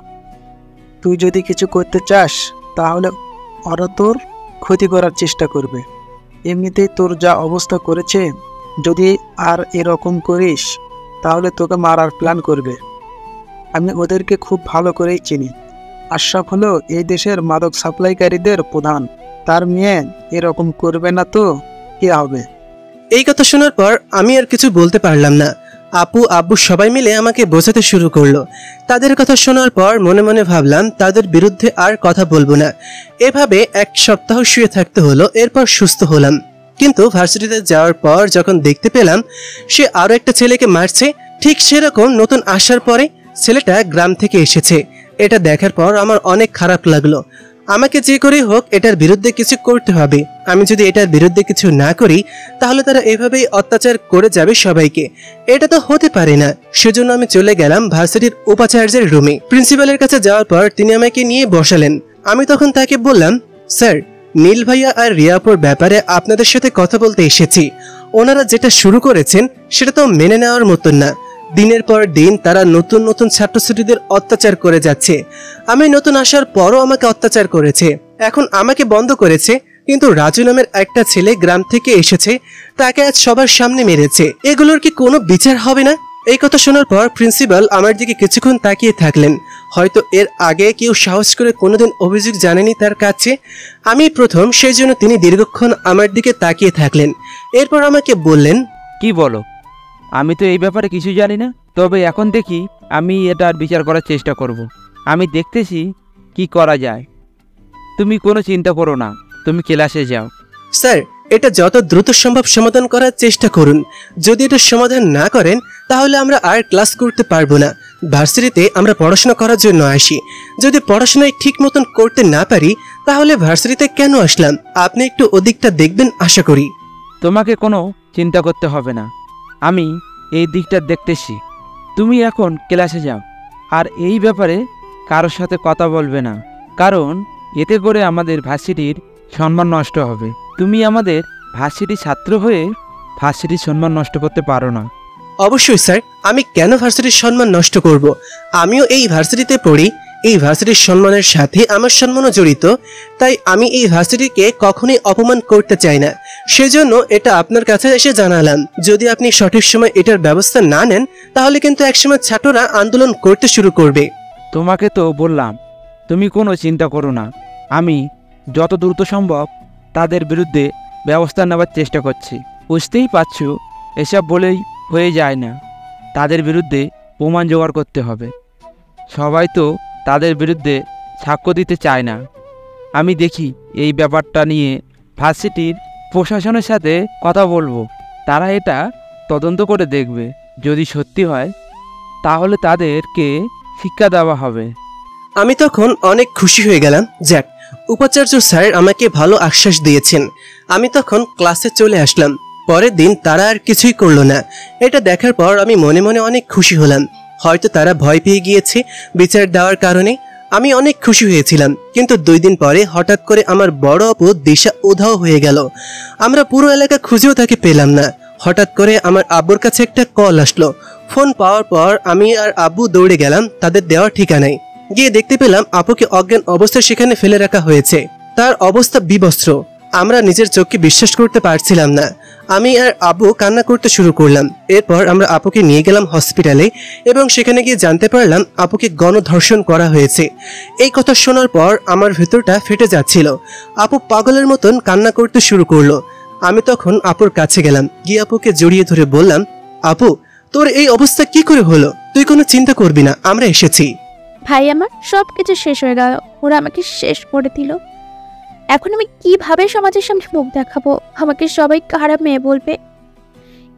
Speaker 9: তুই যদি কিছু করতে চাস তাহলে ওরা তোর ক্ষতি করার চেষ্টা করবে। এমনিতেই তোর যা অবস্থা করেছে, যদি আর এরকম করিস তাহলে তোকে মারার প্ল্যান করবে। আমি ওদেরকে খুব ভালো করেই চিনি। আশরাফ হলো এই দেশের মাদক সাপ্লাইকারীদের প্রধান। তার মেয়ে এরকম করবে না তো কি হবে?
Speaker 3: এই কথা শোনার পর আমি আর কিছু বলতে পারলাম না। আপু আব্বু সবাই মিলে আমাকে বোঝাতে শুরু করলো। তাদের কথা শোনার পর মনে মনে ভাবলাম তাদের বিরুদ্ধে আর কথা বলবো না। এভাবে 1 সপ্তাহ শুয়ে থাকতে হলো। এরপর সুস্থ হলাম। কিন্তু ভার্সিটিতে যাওয়ার পর যখন দেখতে পেলাম সে আরো একটা ছেলেকে মারছে, ঠিক সেরকম নতুন আসার পরে ছেলেটা গ্রাম থেকে এসেছে। এটা দেখার পর আমার অনেক খারাপ লাগলো। আমাকে যে করে হোক এটার বিরুদ্ধে কিছু করতে হবে। আমি যদি এটার বিরুদ্ধে কিছু না করি তাহলে তারা এভাবেই অত্যাচার করে যাবে সবাইকে। এটা তো হতে পারে না। সেজন্য আমি চলে গেলাম ভার্সিটির উপাচার্যের রুমে। প্রিন্সিপালের কাছে যাওয়ার পর তিনি আমাকে নিয়ে বসালেন। আমি তখন তাকে বললাম, স্যার, নীল ভাইয়া আর রিয়াপুর ব্যাপারে আপনাদের সাথে কথা বলতে এসেছি। ওনারা যেটা শুরু করেছেন সেটা তো মেনে নেওয়ার মতন না। দিনের পর দিন তারা নতুন নতুন ছাত্রছাত্রীদের অত্যাচার করে যাচ্ছে। আমি নতুন আসার পরও আমাকে অত্যাচার করেছে। এখন আমাকে বন্ধ করেছে, কিন্তু রাজু নামের একটা ছেলে গ্রাম থেকে এসেছে, তাকে আজ সবার সামনে মেরেছে। এগুলোর কি কোনো বিচার হবে না? এই কথা শোনার পর প্রিন্সিপাল আমার দিকে কিছুক্ষণ তাকিয়ে থাকলেন। হয়তো এর আগে কেউ সাহস করে কোনোদিন অভিযোগ জানেনি তার কাছে। আমি প্রথম, সেই জন্য তিনি দীর্ঘক্ষণ আমার দিকে তাকিয়ে থাকলেন। এরপর আমাকে বললেন,
Speaker 10: কি বলো? আমি তো এই ব্যাপারে কিছু জানি না, তবে এখন দেখি আমি এটার বিচার করার চেষ্টা করব। আমি দেখতেছি কি করা যায়। তুমি কোনো চিন্তা করো না, তুমি ক্লাসে যাও।
Speaker 3: স্যার, এটা যত দ্রুত সম্ভব সমাধান করার চেষ্টা করুন। যদি এটা সমাধান না করেন তাহলে আমরা আর ক্লাস করতে পারবো না। ভার্সিটিতে আমরা পড়াশোনা করার জন্য আসি। যদি পড়াশোনায় ঠিক মতন করতে না পারি তাহলে ভার্সিটিতে কেন আসলাম? আপনি একটু ওদিকটা দেখবেন আশা করি।
Speaker 10: তোমাকে কোনো চিন্তা করতে হবে না, আমি এই দিকটা দেখতেছি। তুমি এখন ক্লাসে যাও, আর এই ব্যাপারে কারোর সাথে কথা বলবে না, কারণ এতে করে আমাদের ভার্সিটির সম্মান নষ্ট হবে। তুমি আমাদের ভার্সিটির ছাত্র হয়ে ভার্সিটির সম্মান নষ্ট করতে পারো না।
Speaker 3: অবশ্যই স্যার, আমি কেন ভার্সিটির সম্মান নষ্ট করব? আমিও এই ভার্সিটিতে পড়ি, এই ভার্সিটির সম্মানের সাথে আমার সম্মানও জড়িত, তাই আমি এই ভার্সিটিকে কখনোই অপমান করতে চাই না। সেজন্য এটা আপনার কাছে এসে জানালাম। যদি আপনি সঠিক সময় এটার ব্যবস্থা না নেন তাহলে কিন্তু একসময় ছাত্ররা আন্দোলন করতে শুরু করবে।
Speaker 10: তোমাকে তো বললাম তুমি কোনো চিন্তা করো না, আমি যত দ্রুত সম্ভব তাদের বিরুদ্ধে ব্যবস্থা নেওয়ার চেষ্টা করছি। বুঝতেই পারছো, এসব বলেই হয়ে যায় না, তাদের বিরুদ্ধে প্রমাণ জোগাড় করতে হবে। সবাই তো তাদের বিরুদ্ধে সাক্ষ্য দিতে চায় না। আমি দেখি এই ব্যাপারটা নিয়ে ভার্সিটির প্রশাসনের সাথে কথা বলবো, তারা এটা তদন্ত করে দেখবে। যদি সত্যি হয় তাহলে তাদেরকে শিক্ষা দেওয়া হবে।
Speaker 3: আমি তখন অনেক খুশি হয়ে গেলাম। যাক, উপাচার্য স্যার আমাকে ভালো আশ্বাস দিয়েছেন। আমি তখন ক্লাসে চলে আসলাম। পরের দিন তারা আর কিছুই করলো না। এটা দেখার পর আমি মনে মনে অনেক খুশি হলাম। হয়তো তারা ভয় পেয়ে গিয়েছে বিচার দেওয়ার কারণে। আমি অনেক খুশি হয়েছিলাম, কিন্তু 2 দিন পরে হঠাৎ করে আমার বড় আপু দিশা উধাও হয়ে গেল। আমরা পুরো এলাকা খুঁজেও তাকে পেলাম না। হঠাৎ করে আমার আব্বুর কাছে একটা কল আসলো। ফোন পাওয়ার পর আমি আর আব্বু দৌড়ে গেলাম তাদের দেওয়ার ঠিকানায়। গিয়ে দেখতে পেলাম আপুকে অজ্ঞান অবস্থায় সেখানে ফেলে রাখা হয়েছে। তার অবস্থা বিবস্ত্র। আমরা নিজের চোখকে বিশ্বাস করতে পারছিলাম না। আমি আর আব্বু কান্না করতে শুরু করলাম। এরপর আমরা আপুকে নিয়ে গেলাম হসপিটালে এবং সেখানে গিয়ে জানতে পারলাম আপুকে গণধর্ষণ করা হয়েছে। এই কথা শোনার পর আমার ভেতরটা ফেটে যাচ্ছিল। আপু পাগলের মতন কান্না করতে শুরু করলো। আমি তখন আপুর কাছে গেলাম, গিয়ে আপুকে জড়িয়ে ধরে বললাম, আপু তোর এই অবস্থা কি করে হলো? তুই কোনো চিন্তা করবি না, আমরা এসেছি।
Speaker 7: ভাই আমার সব কিছু শেষ হয়ে গেল, ওরা আমাকে শেষ করে দিল। এখন আমি কিভাবে সমাজের সামনে মুখ দেখাবো? আমাকে সবাই খারাপ মেয়ে বলবে।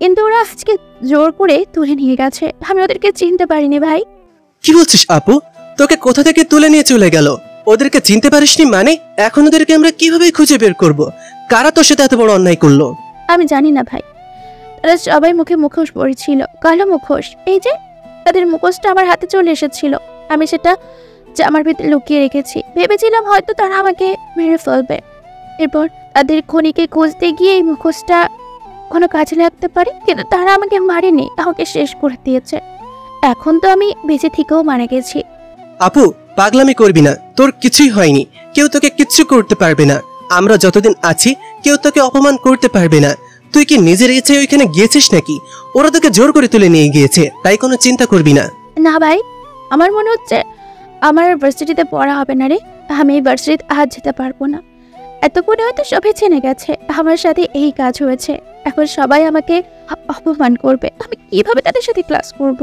Speaker 7: কিন্তু ওরা আজকে জোর করে তুলে নিয়ে গেছে, আমি ওদেরকে চিনতে পারিনি। ভাই
Speaker 3: কি বলছিস আপু? তোকে কোথা থেকে তুলে নিয়ে চলে গেল? ওদেরকে চিনতে পারিসনি মানে? এখন ওদেরকে আমরা কিভাবে খুঁজে বের করব? কারা তোর সাথে এত বড় অন্যায় করলো?
Speaker 7: আমি জানি না ভাই, তারা সবাই মুখে মুখোশ পরেছিল, কালো মুখোশ। এই যে তাদের মুখোশটা আমার হাতে চলে এসেছিল, আমি সেটা জামার ভিতরে লুকিয়ে রেখেছি। ভেবেছিলাম হয়তো তারা আমাকে মেরে ফেলবে। এরপর তাদের খনিকে খুঁজতে গিয়ে এই মুখোশটা কোনো কাজে লাগতে পারে, কিন্তু তারা আমাকে মারেনি, আমাকে শেষ করে দিয়েছে। এখন তো আমি বেঁচে থেকেও মারা গেছি।
Speaker 3: আপু পাগলামি করবি না, তোর কিছুই হয়নি। কেউ তোকে কিচ্ছু করতে পারবে না। আমরা যতদিন আছি কেউ তোকে অপমান করতে পারবে না। তুই কি নিজের ইচ্ছায় ওইখানে গিয়েছিস নাকি? ওরা তোকে জোর করে তুলে নিয়ে গিয়েছে, তাই কোনো চিন্তা করবি না।
Speaker 7: না ভাই, আমার মনে হচ্ছে আমার ভার্সিটিতে পড়া হবে না রে। আমি এই ভার্সিটিতে আজ যেতে পারবো না। এতক্ষণে হয়তো সবাই চেনে গেছে আমার সাথে এই কাজ হয়েছে। এখন সবাই আমাকে অপমান করবে, আমি কিভাবে তাদের সাথে ক্লাস করব?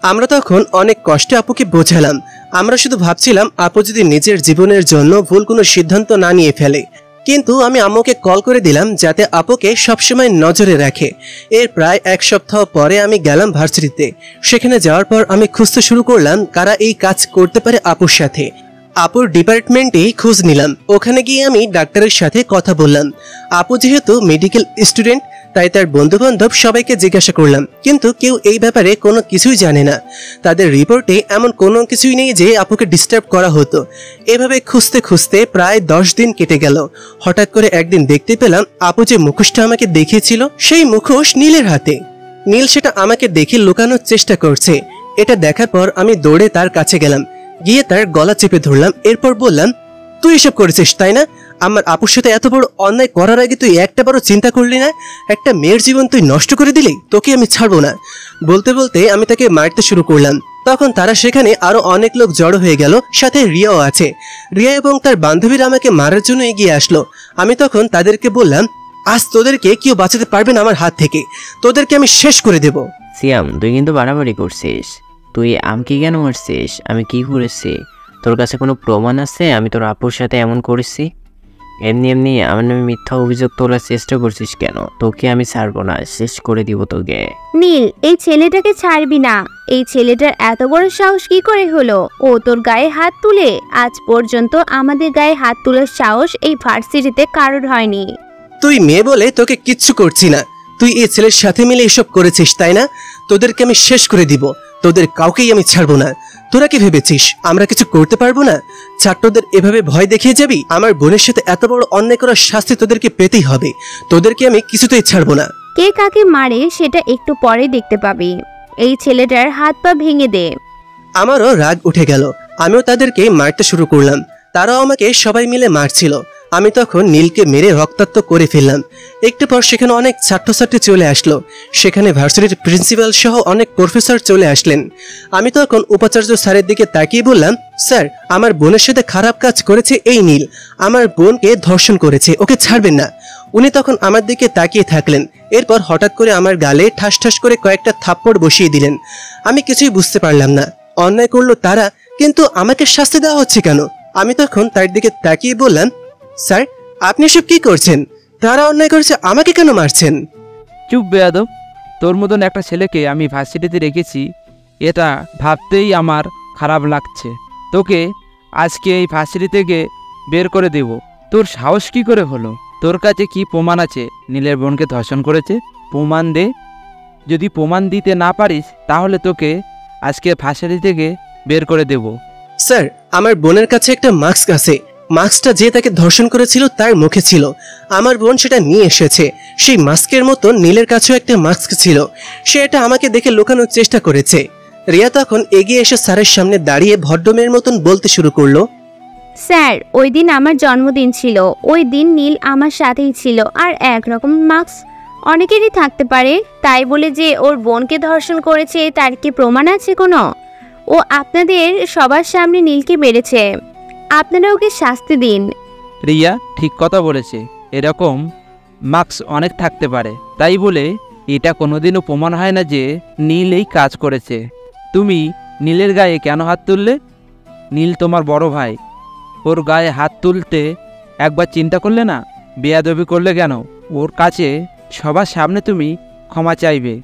Speaker 3: আমরা তখন অনেক কষ্টে আপুকে বোঝালাম। আমরা শুধু ভাবছিলাম আপু যদি নিজের জীবনের জন্য ভুল কোনো সিদ্ধান্ত না নিয়ে ফেলে। কিন্তু আমি আম্মুকে কল করে দিলাম যাতে আপুকে সবসময় নজরে রাখে। এর প্রায় 1 সপ্তাহ পরে আমি গেলাম ভার্সিটিতে। সেখানে যাওয়ার পর আমি খুঁজতে শুরু করলাম কারা এই কাজ করতে পারে আপুর সাথে। আপুর ডিপার্টমেন্টেই খোঁজ নিলাম। ওখানে গিয়ে আমি ডাক্তারের সাথে কথা বললাম। আপু যেহেতু মেডিকেল স্টুডেন্ট, তাই তার বন্ধু বান্ধব সবাইকে জিজ্ঞাসা করলাম, কিন্তু কেউ এই ব্যাপারে কোনো কিছুই জানে না। তাদের রিপোর্টে এমন কোনো কিছুই নেই যে আপুকে ডিস্টার্ব করা হতো। এভাবে খুঁজতে খুঁজতে প্রায় 10 দিন কেটে গেল। হঠাৎ করে একদিন দেখতে পেলাম আপু যে মুখোশটা আমাকে দেখিয়েছিল সেই মুখোশ নীলের হাতে। নীল সেটা আমাকে দেখে লুকানোর চেষ্টা করছে। এটা দেখার পর আমি দৌড়ে তার কাছে গেলাম, গিয়ে তার গলা চেপে ধরলাম। এরপর বললাম, তুই এসব করেছিস তাই না? আমার আপুর সাথে এত বড় অন্যায় করার আগে তুই একটা বড় চিন্তা করলি না? একটা মেয়ের জীবন তুই নষ্ট করে দিলি, তোকে আমি ছাড়বো না। বলতে বলতে আমি তাকে মারতে শুরু করলাম। তখন তারা সেখানে আরো অনেক লোক জড়ো হয়ে গেল, সাথে রিয়াও আছে। রিয়া এবং তার বান্ধবীরা আমাকে মারার জন্য এগিয়ে আসলো। আমি তখন তাদেরকে বললাম, আজ তোদেরকে কেউ বাঁচাতে পারবে না আমার হাত থেকে, তোদেরকে আমি শেষ করে দেব।
Speaker 5: সিয়াম, তুই কিন্তু বাড়াবাড়ি করছিস। তুই আমকে কেন মারছিস? আমি কি করেছি? তোর কাছে কোনো প্রমাণ আছে আমি তোর আপুর সাথে এমন করেছি? এমনি এমনি আমার নামে মিথ্যা অভিযোগ তোলার চেষ্টা করছিস কেন? তোকে আমি ছাড়বো না, শেষ করে দিব তোকে।
Speaker 2: নীল, এই ছেলেটাকে ছাড়বি না। এই ছেলেটার এত বড় সাহস কি করে হলো? ও তোর গায়ে হাত তুলে? আজ পর্যন্ত আমাদের গায়ে হাত তোলার সাহস এই ভার্সিটিতে কারোর হয়নি।
Speaker 3: তুই মেয়ে বলে তোকে কিচ্ছু করছি না। তুই এই ছেলের সাথে মিলে এসব করেছিস তাই না? তোদেরকে আমি শেষ করে দিব। তোদের কাউকেই আমি ছাড়বো না। তোরা কি ভেবেছিস আমরা কিছু করতে পারবো না? ছাত্রদের এভাবে ভয় দেখিয়ে যাবি? আমার বোনের সাথে এত বড় অন্যায় করার শাস্তি তোদেরকে পেতেই হবে। তোদেরকে আমি কিছুতেই ছাড়বো না।
Speaker 2: কে কাকে মারে সেটা একটু পরে দেখতে পাবি। এই ছেলেটার হাত পা ভেঙে দে।
Speaker 3: আমারও রাগ উঠে গেল। আমিও তাদেরকে মারতে শুরু করলাম। তারাও আমাকে সবাই মিলে মারছিল। আমি তখন নীলকে মেরে রক্তাক্ত করে ফেললাম। একটু পর সেখানে অনেক ছাত্রছাত্রী চলে আসলো। সেখানে ভার্সিটির প্রিন্সিপাল সহ অনেক প্রফেসর চলে আসলেন। আমি তখন উপাচার্য স্যারের দিকে তাকিয়ে বললাম, স্যার, আমার বোনের সাথে খারাপ কাজ করেছে এই নীল। আমার বোনকে ধর্ষণ করেছে, ওকে ছাড়বেন না। উনি তখন আমার দিকে তাকিয়ে থাকলেন। এরপর হঠাৎ করে আমার গালে ঠাস ঠাস করে কয়েকটা থাপ্পড় বসিয়ে দিলেন। আমি কিছুই বুঝতে পারলাম না। অন্যায় করলো তারা, কিন্তু আমাকে শাস্তি দেওয়া হচ্ছে কেন? আমি তখন তার দিকে তাকিয়ে বললাম, স্যার, আপনি এসব কি করছেন? তারা অন্যায় করেছে, আমাকে কেন মারছেন?
Speaker 10: চুপ বেয়াদব, তোর মতন একটা ছেলেকে আমি ভার্সিটিতে রেখেছি, এটা ভাবতেই আমার খারাপ লাগছে। তোকে আজকে এই ভার্সিটি থেকে বের করে দেব। তোর সাহস কি করে হলো? তোর কাছে কি প্রমাণ আছে নীলের বোনকে ধর্ষণ করেছে? প্রমাণ দে। যদি প্রমাণ দিতে না পারিস তাহলে তোকে আজকে ভার্সিটি থেকে বের করে দেব।
Speaker 3: স্যার, আমার বোনের কাছে একটা মাস্ক আছে। মাস্কটা যে তাকে ধর্ষণ করেছিল তার মুখে ছিল। আমার বোন সেটা নিয়ে এসেছে। সেই মাস্কের মতো নীলের কাছেও একটা মাস্ক ছিল। সে এটা আমাকে দেখে লুকানোর চেষ্টা করেছে। রিয়া তখন এগিয়ে এসে স্যারের সামনে দাঁড়িয়ে ভদ্রমের মতন বলতে শুরু করলো,
Speaker 2: স্যার, ওই দিন আমার জন্মদিন ছিল। ওই দিন নীল আমার সাথেই ছিল। আর একরকম মাস্ক অনেকেরই থাকতে পারে, তাই বলে যে ওর বোনকে ধর্ষণ করেছে তার কি প্রমাণ আছে কোনো? ও আপনাদের সবার সামনে নীলকে মেরেছে। আপনারা ওকে শাস্তি দিন।
Speaker 10: রিয়া ঠিক কথা বলেছে। এরকম মার্কস অনেক থাকতে পারে, তাই বলে এটা কোনোদিনও প্রমাণ হয় না যে নীল এই কাজ করেছে। তুমি নীলের গায়ে কেন হাত তুললে? নীল তোমার বড় ভাই, ওর গায়ে হাত তুলতে একবার চিন্তা করলে না? বেয়াদবি করলে কেন? ওর কাছে সবার সামনে তুমি ক্ষমা চাইবে,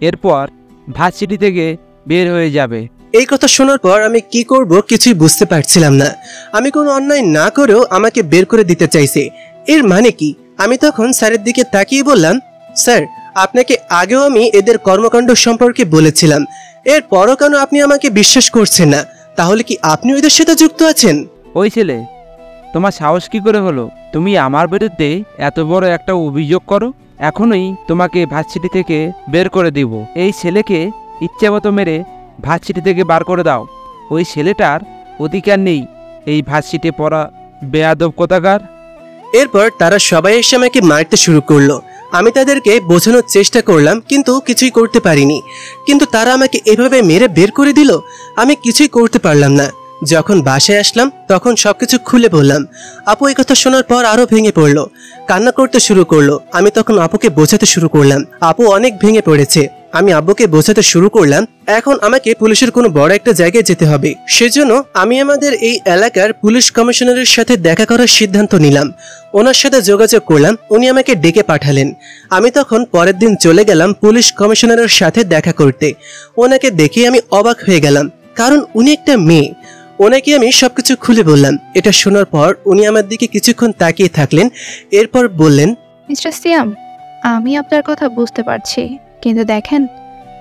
Speaker 10: এরপর ভার্সিটি থেকে বের হয়ে যাবে।
Speaker 3: এই কথা শোনার পর আমি কি করব কিছুই বুঝতে পারছিলাম না। আমি কোনো অন্যায় না করেও আমাকে বের করে দিতে চাইছে, এর মানে কি? আমি তখন স্যারের দিকে তাকিয়ে বললাম, স্যার, আপনাকে আগেও আমি এদের কর্মকাণ্ড সম্পর্কে বলেছিলাম, এরপরও কেন আপনি আমাকে বিশ্বাস করছেন না? তাহলে কি আপনি ওদের সাথে যুক্ত আছেন?
Speaker 10: ওই ছেলে, তোমার সাহস কি করে হলো? তুমি আমার বিরুদ্ধে এত বড় একটা অভিযোগ করো? এখনই তোমাকে ভার্সিটি থেকে বের করে দিব। এই ছেলেকে ইচ্ছামতো মেরে ভার্সিটি থেকে বার করে দাও। ওই ছেলেটার অধিকার নেই এই ভার্সিটি পড়া, বেয়াদব কোথাকার।
Speaker 3: এরপর তারা সবাই এসে আমাকে মারতে শুরু করলো। আমি তাদেরকে বোঝানোর চেষ্টা করলাম, কিন্তু কিছুই করতে পারিনি। কিন্তু তারা আমাকে এভাবে মেরে বের করে দিল। আমি কিছুই করতে পারলাম না। যখন বাসায় আসলাম তখন সবকিছু খুলে বললাম। আপু এই কথা শোনার পর আরো ভেঙে পড়লো, কান্না করতে শুরু করলো। আমি তখন আপুকে বোঝাতে শুরু করলাম। আপু অনেক ভেঙে পড়েছে। আমি আব্বুকে বোঝাতে শুরু করলাম, এখন আমাকে পুলিশের কোনো বড় একটা জায়গায় যেতে হবে। সেজন্য আমি আমাদের এই এলাকার পুলিশ কমিশনারের সাথে দেখা করার সিদ্ধান্ত নিলাম। ওনার সাথে যোগাযোগ করলাম, উনি আমাকে ডেকে পাঠালেন। আমি তখন পরের দিন চলে গেলাম পুলিশ কমিশনারের সাথে দেখা করতে। ওনাকে দেখে আমি অবাক হয়ে গেলাম, কারণ উনি একটা মেয়ে। ওনাকে আমি সবকিছু খুলে বললাম। এটা শোনার পর উনি আমার দিকে কিছুক্ষণ তাকিয়ে থাকলেন, এরপর বললেন,
Speaker 11: মিস্টার সিয়াম, আমি আপনার কথা বুঝতে পারছি, কিন্তু দেখেন,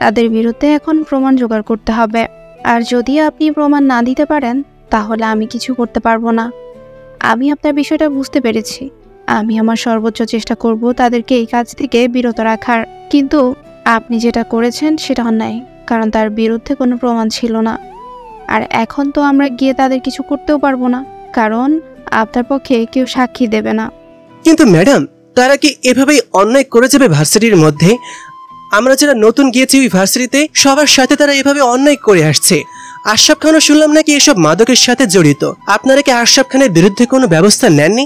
Speaker 11: তাদের বিরুদ্ধে এখন প্রমাণ জোগাড় করতে হবে। আর যদি আপনি প্রমাণ না দিতে পারেন তাহলে আমি কিছু করতে পারবো না। আমি আপনার বিষয়টা বুঝতে পেরেছি। আমি আমার সর্বোচ্চ চেষ্টা করব তাদেরকে এই কাজ থেকে বিরত রাখার। কিন্তু আপনি যেটা করেছেন সেটা অন্যায়, কারণ তার বিরুদ্ধে কোনো প্রমাণ ছিল না। আর এখন তো আমরা গিয়ে তাদের কিছু করতেও পারবো না, কারণ আপনার পক্ষে কেউ সাক্ষী দেবে না।
Speaker 3: কিন্তু ম্যাডাম, তারা কি এভাবেই অন্যায় করে যাবে ভার্সিটির মধ্যে? আমরা যারা নতুন গিয়েছি ওই ভার্সিটিতে, সবার সাথে তারা এভাবে অন্যায় করে আসছে। আশরাফ খানও শুনলাম নাকি এসব মাদকের সাথে জড়িত। আপনারা কি আশরাফ খানের বিরুদ্ধে কোনো ব্যবস্থা নেননি?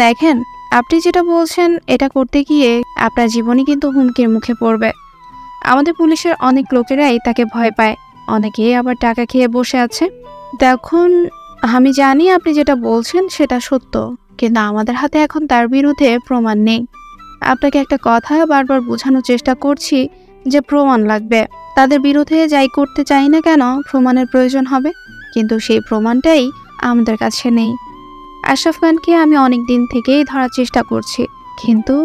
Speaker 11: দেখেন, আপনি যেটা বলছেন এটা করতে গিয়ে আপনার জীবনই কিন্তু হুমকির মুখে পড়বে। আমাদের পুলিশের অনেক লোকেরাই তাকে ভয় পায়, অনেকেই আবার টাকা খেয়ে বসে আছে। দেখুন, আমি জানি আপনি যেটা বলছেন সেটা সত্য, কিন্তু আমাদের হাতে এখন তার বিরুদ্ধে প্রমাণ নেই। আপনাকে একটা কথা বারবার বোঝানোর চেষ্টা করছি যে প্রমাণ লাগবে। তাদের বিরুদ্ধে যাই করতে চাই না কেন প্রমাণের প্রয়োজন হবে, কিন্তু সেই প্রমাণটাই আমাদের কাছে নেই। আশরাফ খানকে আমি অনেক দিন থেকেই ধরার চেষ্টা করছি, কিন্তু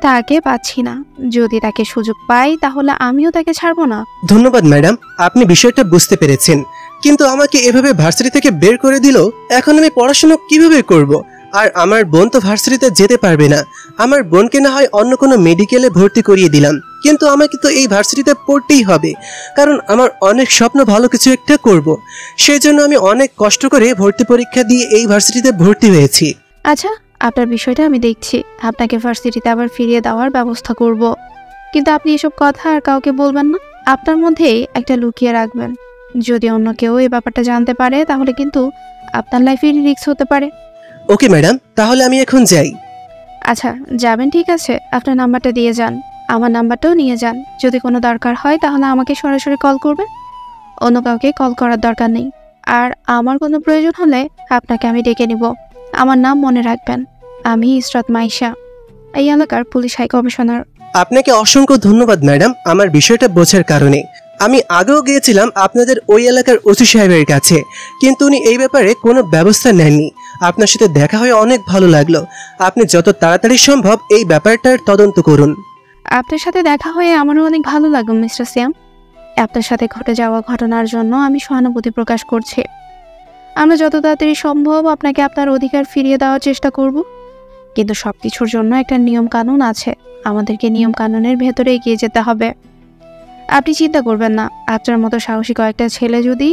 Speaker 11: তাকে পাচ্ছি না। যদি তাকে সুযোগ পাই তাহলে আমিও তাকে ছাড়বো না।
Speaker 3: ধন্যবাদ ম্যাডাম, আপনি বিষয়টা বুঝতে পেরেছেন, কিন্তু আমাকে এভাবে ভার্সিটি থেকে বের করে দিল। এখন আমি পড়াশোনা কিভাবে করব? আর আমার বোন তো ভার্সিটিতে যেতে পারবে না। আমার বোনকে না হয় অন্য কোনো মেডিকেলে ভর্তি করিয়ে দিলাম, কিন্তু আমাকে তো এই ভার্সিটিতে পড়তেই হবে, কারণ আমার অনেক স্বপ্ন ভালো কিছু একটা করব। সেই জন্য আমি অনেক কষ্ট করে ভর্তি পরীক্ষা দিয়ে এই ভার্সিটিতে ভর্তি হয়েছি।
Speaker 11: আচ্ছা, আপনার বিষয়টা আমি দেখছি। আপনাকে ভার্সিটিতে আবার ফিরিয়ে দেওয়ার ব্যবস্থা করব। কিন্তু আপনি এসব কথা আর কাউকে বলবেন না, আপনার মধ্যেই একটা লুকিয়ে রাখবেন। যদি অন্য কেউ এই ব্যাপারটা জানতে পারে তাহলে কিন্তু আপনার লাইফে রিস্ক হতে পারে।
Speaker 3: ওকে ম্যাডাম, তাহলে আমি এখন যাই।
Speaker 11: আচ্ছা যাবেন, ঠিক আছে। আপনার নাম্বারটা দিয়ে যান, আমার নাম্বারটাও নিয়ে যান। যদি কোনো দরকার হয় তাহলে আমাকে সরাসরি কল করবেন, অন্য কাউকে কল করার দরকার নেই। আর আমার কোনো প্রয়োজন হলে আপনাকে আমি ডেকে নিব। আমার নাম মনে রাখবেন, আমি ইসরাত মাইশা, এই এলাকার পুলিশ হাই কমিশনার।
Speaker 3: আপনাকে অসংখ্য ধন্যবাদ ম্যাডাম আমার বিষয়টা বোঝার কারণে। আমি আগেও গিয়েছিলাম আপনাদের ওই এলাকার ওসি সাহেবের কাছে, কিন্তু উনি এই ব্যাপারে কোনো ব্যবস্থা নেননি। আপনার সাথে দেখা হয়ে অনেক ভালো লাগলো। আপনি যত তাড়াতাড়ি সম্ভব এই ব্যাপারটার তদন্ত করুন।
Speaker 11: আপনার সাথে দেখা হয়ে আমারও অনেক ভালো লাগলো মিস্টার সিয়াম। আপনার সাথে ঘটে যাওয়া ঘটনার জন্য আমি সহানুভূতি প্রকাশ করছি। আমরা যত তাড়াতাড়ি সম্ভব আপনাকে আপনার অধিকার ফিরিয়ে দেওয়ার চেষ্টা করব, কিন্তু সব কিছুর জন্য একটা নিয়ম কানুন আছে। আমাদেরকে নিয়ম কানুনের ভেতরে এগিয়ে যেতে হবে। আপনি চিন্তা করবেন না, আপনার মতো সাহসী কয়েকটা ছেলে যদি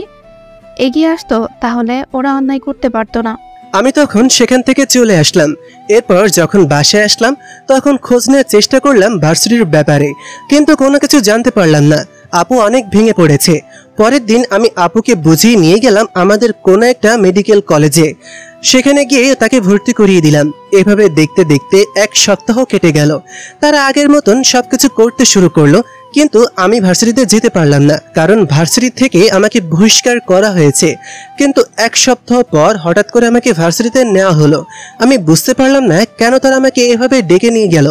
Speaker 11: এগিয়ে আসতো তাহলে ওরা অন্যায় করতে পারতো না।
Speaker 3: আমি তখন সেখান থেকে চলে আসলাম। এরপর যখন বাসায় আসলাম তখন খোঁজ নেওয়ার চেষ্টা করলাম ভার্সিটির ব্যাপারে, কিন্তু কোনো কিছু জানতে পারলাম না। আপু অনেক ভেঙে পড়েছে। পরের দিন আমি আপুকে বুঝিয়ে নিয়ে গেলাম আমাদের কোনো একটা মেডিকেল কলেজে। সেখানে গিয়ে তাকে ভর্তি করিয়ে দিলাম। এভাবে দেখতে দেখতে 1 সপ্তাহ কেটে গেল। তারা আগের মতন সবকিছু করতে শুরু করলো, কিন্তু আমি ভার্সিটিতে যেতে পারলাম না, কারণ ভার্সিটি থেকে আমাকে বহিষ্কার করা হয়েছে। কিন্তু 1 সপ্তাহ পর হঠাৎ করে আমাকে ভার্সিটিতে নেওয়া হলো। আমি বুঝতে পারলাম না কেন তারা আমাকে এভাবে ডেকে নিয়ে গেল।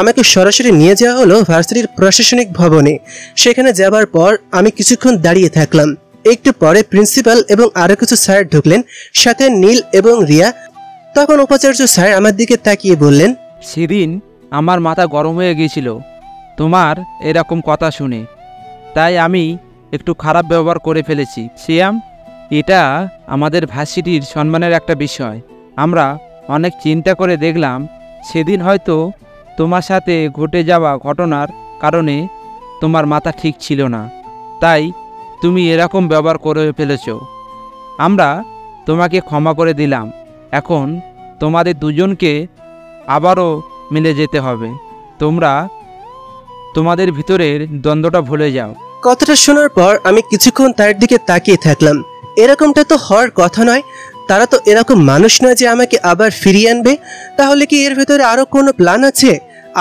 Speaker 3: আমাকে সরাসরি নিয়ে যাওয়া হলো ভার্সিটির প্রশাসনিক ভবনে। সেখানে যাবার পর আমি কিছুক্ষণ দাঁড়িয়ে থাকলাম। একটু পরে প্রিন্সিপাল এবং আরো কিছু স্যার ঢুকলেন, সাথে নীল এবং রিয়া। তখন উপাচার্য স্যার আমার দিকে তাকিয়ে বললেন,
Speaker 10: সেদিন আমার মাথা গরম হয়ে গিয়েছিল তোমার এরকম কথা শুনে, তাই আমি একটু খারাপ ব্যবহার করে ফেলেছি। সিয়াম, এটা আমাদের ভার্সিটির সম্মানের একটা বিষয়। আমরা অনেক চিন্তা করে দেখলাম সেদিন হয়তো তোমার সাথে ঘটে যাওয়া ঘটনার কারণে তোমার মাথা ঠিক ছিল না, তাই তুমি এরকম ব্যবহার করে ফেলেছ। আমরা তোমাকে ক্ষমা করে দিলাম। এখন তোমাদের দুজনকে আবারও মিলে যেতে হবে। তোমরা তোমাদের ভিতরের দ্বন্দ্বটা ভুলে যাও।
Speaker 3: কথাটা শোনার পর আমি কিছুক্ষণ তার দিকে তাকিয়ে থাকলাম। এরকমটা তো হওয়ার কথা নয়। তারা তো এরকম মানুষ নয় যে আমাকে আবার ফিরিয়ে আনবে। তাহলে কি এর ভেতরে আরো কোনো প্ল্যান আছে?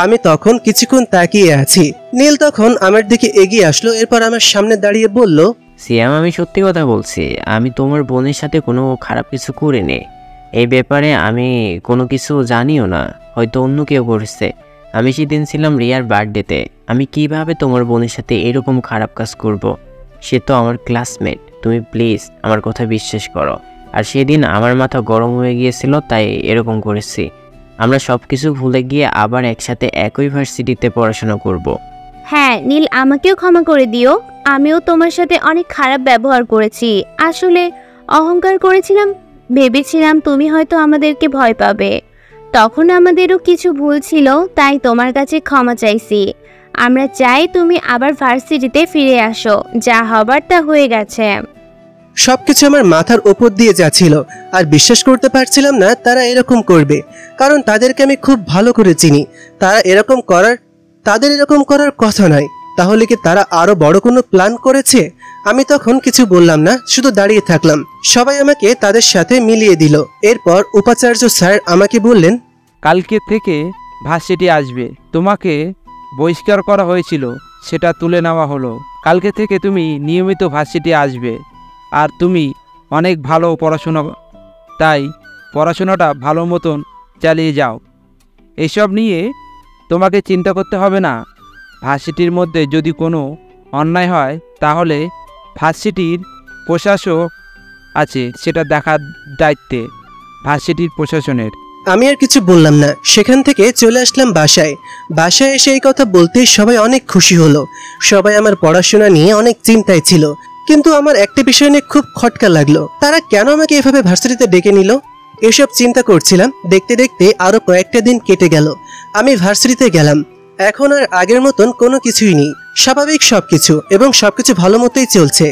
Speaker 3: আমি তখন কিছুক্ষণ তাকিয়ে আছি। নীল তখন আমার দিকে এগিয়ে আসলো, এরপর আমার সামনে দাঁড়িয়ে বলল,
Speaker 5: সিয়াম, আমি সত্যি কথা বলছি। আমি তোমার বোনের সাথে কোনো খারাপ কিছু করিনি। এই ব্যাপারে আমি কোনো কিছু জানিও না, হয়তো অন্য কেউ করেছে। আমি সেদিন ছিলাম রিয়ার বার্থডেতে। আমি কিভাবে তোমার বোনের সাথে এরকম খারাপ কাজ করব? সে তো আমার ক্লাসমেট। তুমি প্লিজ আমার কথা বিশ্বাস করো। আর সেদিন আমার মাথা গরম হয়ে গিয়েছিল, তাই এরকম করেছি। আমরা সব কিছু ভুলে গিয়ে আবার একসাথে একই ভার্সিটিতে পড়াশোনা করব।
Speaker 2: হ্যাঁ নীল, আমাকেও ক্ষমা করে দিও। আমিও তোমার সাথে অনেক খারাপ ব্যবহার করেছি। আসলে অহংকার করেছিলাম, ভেবেছিলাম তুমি হয়তো আমাদেরকে ভয় পাবে। তখন আমাদেরও কিছু ভুল ছিল, তাই তোমার কাছে ক্ষমা চাইছি। আমরা চাই তুমি আবার ভার্সিটিতে ফিরে আসো। যা হবার তা হয়ে গেছে।
Speaker 3: সবকিছু আমার মাথার উপর দিয়ে যাচ্ছিল, আর বিশ্বাস করতে পারছিলাম না তারা এরকম করবে, কারণ তাদেরকে আমি খুব ভালো করে চিনি। তাদের এরকম করার কথা নয়। তাহলে কি তারা আরো বড় কোনো প্ল্যান করেছে? আমি তখন কিছু বললাম না, শুধু দাঁড়িয়ে থাকলাম। সবাই আমাকে তাদের সাথে মিলিয়ে দিল। এরপর উপাচার্য স্যার আমাকে বললেন,
Speaker 10: কালকে থেকে ভার্সিটি আসবে। তোমাকে বহিষ্কার করা হয়েছিল, সেটা তুলে নেওয়া হলো। কালকে থেকে তুমি নিয়মিত ভার্সিটি আসবে। আর তুমি অনেক ভালো পড়াশোনা, তাই পড়াশোনাটা ভালো মতন চালিয়ে যাও। এসব নিয়ে তোমাকে চিন্তা করতে হবে না। ভার্সিটির মধ্যে যদি কোনো অন্যায় হয় তাহলে ভার্সিটির প্রশাসক আছে, সেটা দেখার দায়িত্বে ভার্সিটির প্রশাসনের।
Speaker 3: আমি আর কিছু বললাম না, সেখান থেকে চলে আসলাম বাসায়। বাসায় এসে এই কথা বলতে সবাই অনেক খুশি হলো। সবাই আমার পড়াশোনা নিয়ে অনেক চিন্তায় ছিল, কিন্তু আমার একটা বিষয় নিয়ে খুব খটকা লাগলো, তারা কেন আমাকে এভাবে ভার্সিটিতে ডেকে নিল। এসব চিন্তা করছিলাম, দেখতে দেখতে আরো কয়েকটা দিন কেটে গেল। আমি ভার্সিটিতে গেলাম। এখন আর আগের মতন কোনো কিছুই নেই, স্বাভাবিক সবকিছু, এবং সবকিছু ভালো মতোই চলছে।